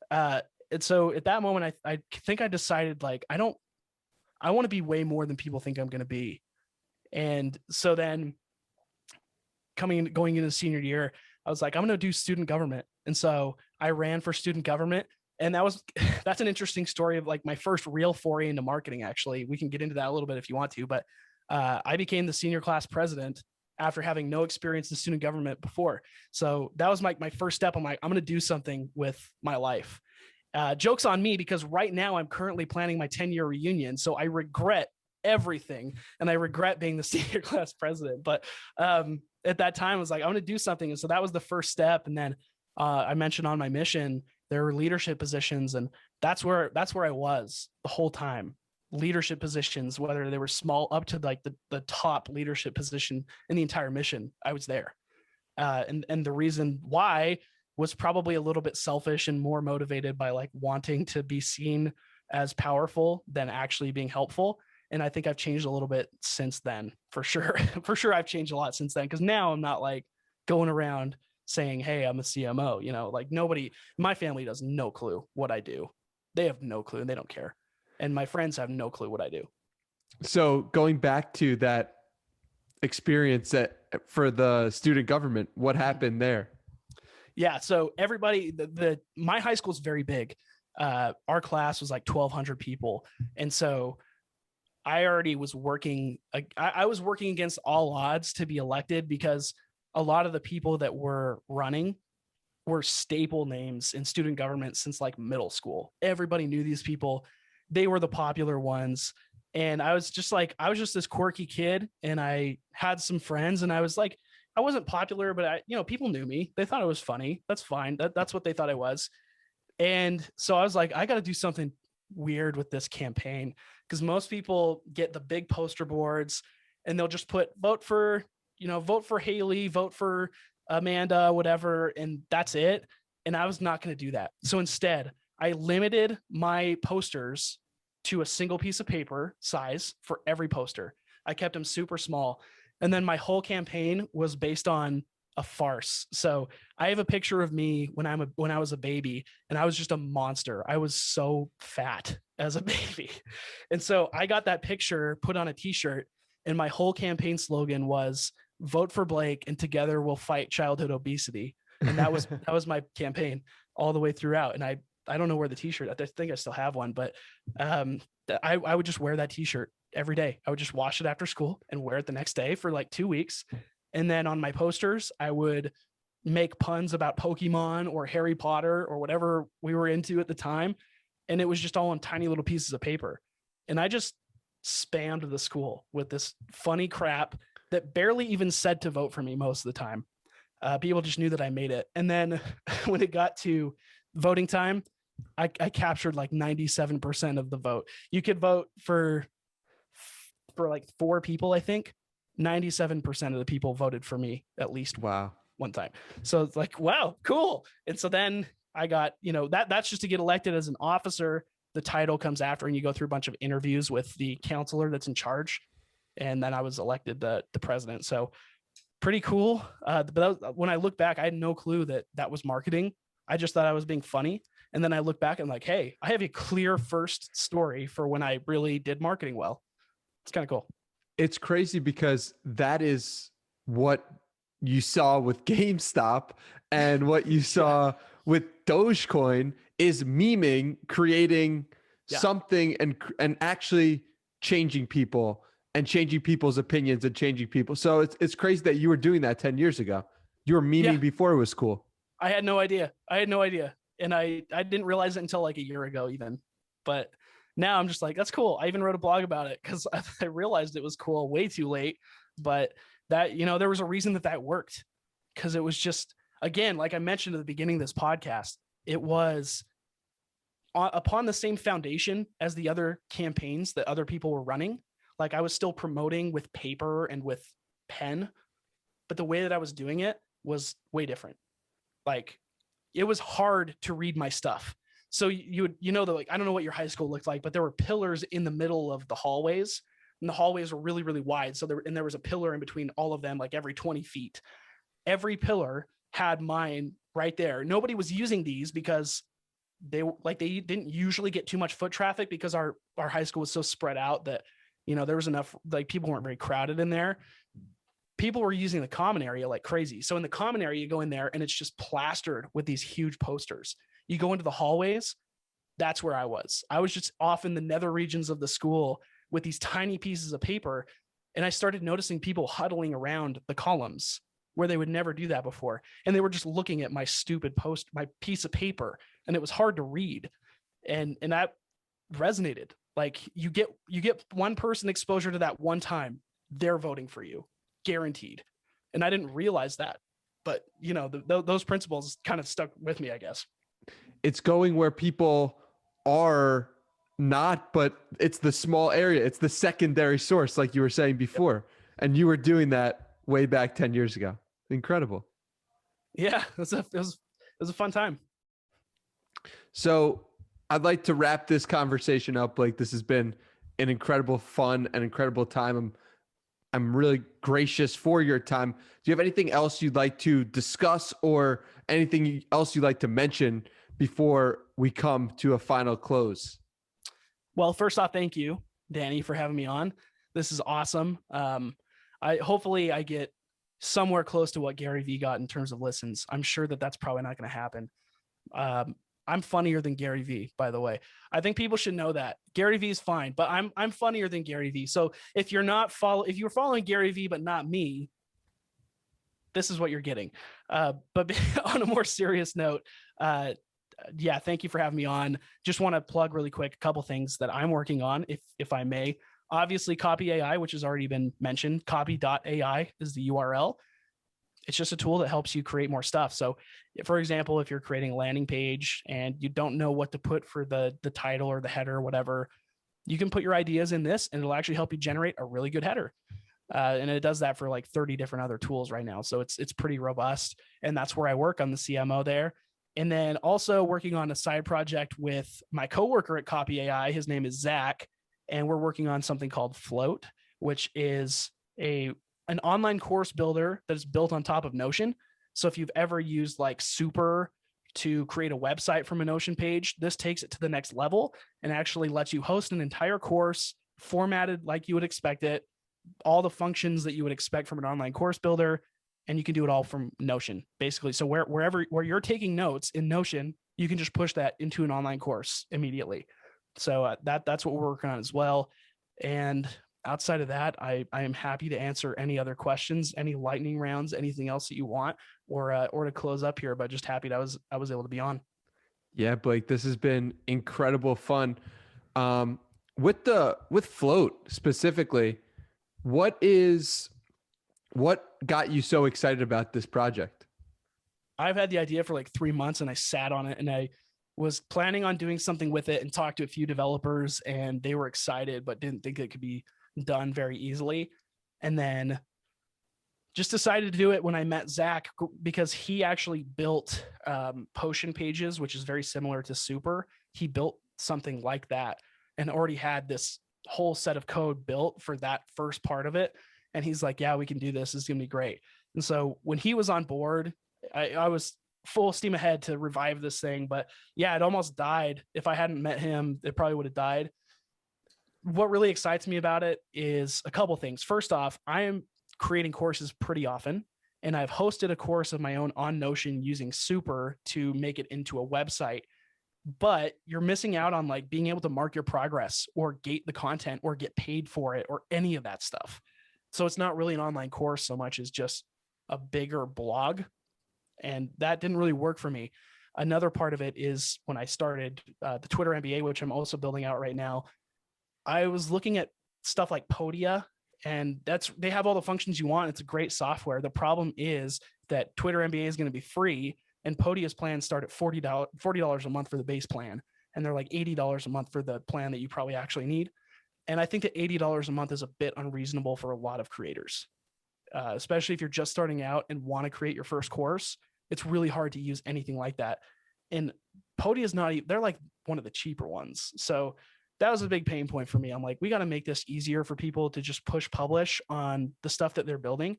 And so at that moment, I think I decided, like, I want to be way more than people think I'm going to be. And so then going into senior year, I was like, I'm going to do student government. And so I ran for student government. And that's an interesting story of like my first real foray into marketing. Actually, we can get into that a little bit if you want to, but I became the senior class president after having no experience in student government before. So that was my first step. I'm like, I'm going to do something with my life. Joke's on me because right now I'm currently planning my 10-year reunion. So I regret everything. And I regret being the senior class president. But at that time I was like, I'm going to do something. And so that was the first step. And then I mentioned on my mission, there were leadership positions. And that's where I was the whole time. Leadership positions, whether they were small up to like the top leadership position in the entire mission, I was there. And the reason why was probably a little bit selfish and more motivated by like wanting to be seen as powerful than actually being helpful. And I think I've changed a little bit since then, for sure. For sure, I've changed a lot since then, because now I'm not like going around saying, hey, I'm a CMO, like nobody, my family does no clue what I do. They have no clue and they don't care. And my friends have no clue what I do.
So going back to that experience for the student government, what happened there?
Yeah. So everybody, my high school is very big. Our class was like 1,200 people. And so I already was working. I was working against all odds to be elected because a lot of the people that were running were staple names in student government since like middle school. Everybody knew these people. They were the popular ones. And I was just this quirky kid, and I had some friends, and I was like, I wasn't popular, but people knew me. They thought I was funny. That's fine. That's what they thought I was. And so I was like, I got to do something weird with this campaign, because most people get the big poster boards and they'll just put vote for Haley, vote for Amanda, whatever. And that's it. And I was not going to do that. So instead, I limited my posters to a single piece of paper size for every poster. I kept them super small. And then my whole campaign was based on a farce. So I have a picture of me when I was a baby, and I was just a monster. I was so fat as a baby. And so I got that picture put on a t-shirt, and my whole campaign slogan was vote for Blake and together we'll fight childhood obesity. And that was my campaign all the way throughout. And I don't know where the t-shirt, I think I still have one, but I would just wear that t-shirt every day. I would just wash it after school and wear it the next day for like 2 weeks. And then on my posters, I would make puns about Pokemon or Harry Potter or whatever we were into at the time. And it was just all on tiny little pieces of paper. And I just spammed the school with this funny crap that barely even said to vote for me most of the time. People just knew that I made it. And then when it got to voting time, I captured like 97% of the vote. You could vote for like 4 people, I think. 97% of the people voted for me at least one time. So it's like, wow, cool. And so then I got, that's just to get elected as an officer. The title comes after, and you go through a bunch of interviews with the counselor that's in charge. And then I was elected the president. So pretty cool. But when I look back, I had no clue that was marketing. I just thought I was being funny. And then I look back and I'm like, hey, I have a clear first story for when I really did marketing well. It's kind of cool.
It's crazy because that is what you saw with GameStop, and what you saw with Dogecoin is memeing, creating something and actually changing people and changing people's opinions and changing people. So it's crazy that you were doing that 10 years ago. You were memeing before it was cool.
I had no idea. And I didn't realize it until like a year ago even. But now I'm just like, that's cool. I even wrote a blog about it because I realized it was cool way too late. But that, there was a reason that worked, because it was just, again, like I mentioned at the beginning of this podcast, it was upon the same foundation as the other campaigns that other people were running. Like I was still promoting with paper and with pen, but the way that I was doing it was way different. Like it was hard to read my stuff. So you would, like, I don't know what your high school looked like, but there were pillars in the middle of the hallways, and the hallways were really, really wide. So there was a pillar in between all of them, like every 20 feet. Every pillar had mine right there. Nobody was using these because they didn't usually get too much foot traffic, because our high school was so spread out that, there was enough, like people weren't very crowded in there. People were using the common area like crazy. So in the common area, you go in there and it's just plastered with these huge posters. You go into the hallways, that's where I was. I was just off in the nether regions of the school with these tiny pieces of paper. And I started noticing people huddling around the columns where they would never do that before. And they were just looking at my stupid my piece of paper, and it was hard to read. And that resonated. Like you get one person exposure to that one time, they're voting for you, guaranteed. And I didn't realize that, but those principles kind of stuck with me, I guess.
It's going where people are not, but it's the small area. It's the secondary source, like you were saying before. Yep. And you were doing that way back 10 years ago. Incredible.
Yeah, it was a fun time.
So I'd like to wrap this conversation up. Blake, this has been an incredible fun and incredible time. I'm really gracious for your time. Do you have anything else you'd like to discuss, or anything else you'd like to mention before we come to a final close?
Well, first off, thank you, Danny, for having me on. This is awesome. Hopefully I get somewhere close to what Gary Vee got in terms of listens. I'm sure that's probably not going to happen. I'm funnier than Gary Vee, by the way. I think people should know that. Gary Vee is fine, but I'm funnier than Gary Vee. So if you're following Gary Vee but not me, this is what you're getting. But on a more serious note, thank you for having me on. Just want to plug really quick a couple things that I'm working on, if I may. Obviously, Copy.ai, which has already been mentioned. Copy.ai is the URL. It's just a tool that helps you create more stuff. So, for example, if you're creating a landing page and you don't know what to put for the title or the header or whatever, you can put your ideas in this, and it'll actually help you generate a really good header. And it does that for like 30 different other tools right now. So it's pretty robust. And that's where I work on the CMO there. And then also working on a side project with my coworker at Copy.ai. His name is Zach. And we're working on something called Float, which is a an online course builder that is built on top of Notion. So if you've ever used like Super to create a website from a Notion page, this takes it to the next level and actually lets you host an entire course formatted like you would expect it, all the functions that you would expect from an online course builder, and you can do it all from Notion, basically. So where you're taking notes in Notion, you can just push that into an online course immediately. So that's what we're working on as well. And outside of that, I am happy to answer any other questions, any lightning rounds, anything else that you want, or to close up here. But just happy that I was able to be on.
Yeah, Blake, this has been incredible fun. With Float specifically, what got you so excited about this project?
I've had the idea for like 3 months, and I sat on it, and I was planning on doing something with it and talked to a few developers, and they were excited, but didn't think it could be done very easily. And then just decided to do it when I met Zach, because he actually built Potion pages, which is very similar to Super. He built something like that and already had this whole set of code built for that first part of it. And he's like, yeah, we can do this. It's going to be great. And so when he was on board, I was full steam ahead to revive this thing. But yeah, it almost died. If I hadn't met him, it probably would have died. What really excites me about it is a couple things. First off, I am creating courses pretty often, and I've hosted a course of my own on Notion using Super to make it into a website. But you're missing out on like being able to mark your progress or gate the content or get paid for it or any of that stuff. So it's not really an online course so much as just a bigger blog. And that didn't really work for me. Another part of it is when I started the Twitter MBA, which I'm also building out right now, I was looking at stuff like Podia, and they have all the functions you want. It's a great software. The problem is that Twitter MBA is going to be free, and Podia's plans start at $40 a month for the base plan, and they're like $80 a month for the plan that you probably actually need. And I think that $80 a month is a bit unreasonable for a lot of creators, especially if you're just starting out and want to create your first course. It's really hard to use anything like that. And Podia is not, they're like one of the cheaper ones. So that was a big pain point for me. I'm like, we got to make this easier for people to just push publish on the stuff that they're building.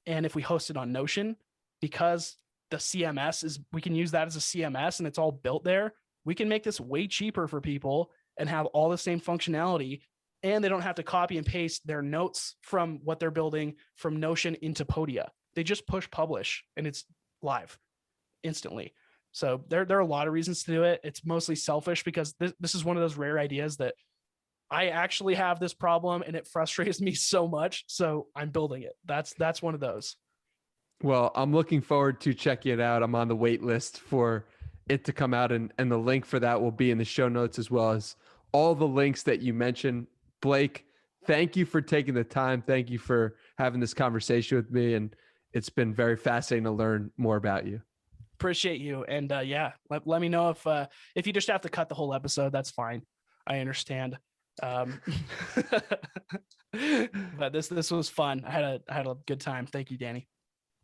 And if we host it on Notion, because the CMS is, we can use that as a CMS and it's all built there, we can make this way cheaper for people and have all the same functionality. And they don't have to copy and paste their notes from what they're building from Notion into Podia. They just push publish and it's live instantly. So there are a lot of reasons to do it. It's mostly selfish because this is one of those rare ideas that I actually have this problem and it frustrates me so much. So I'm building it. That's one of those.
Well, I'm looking forward to checking it out. I'm on the wait list for it to come out, and the link for that will be in the show notes, as well as all the links that you mentioned. Blake, thank you for taking the time. Thank you for having this conversation with me. And it's been very fascinating to learn more about you.
Appreciate you. And yeah, let me know if you just have to cut the whole episode, that's fine. I understand. But this was fun. I had a good time. Thank you, Danny.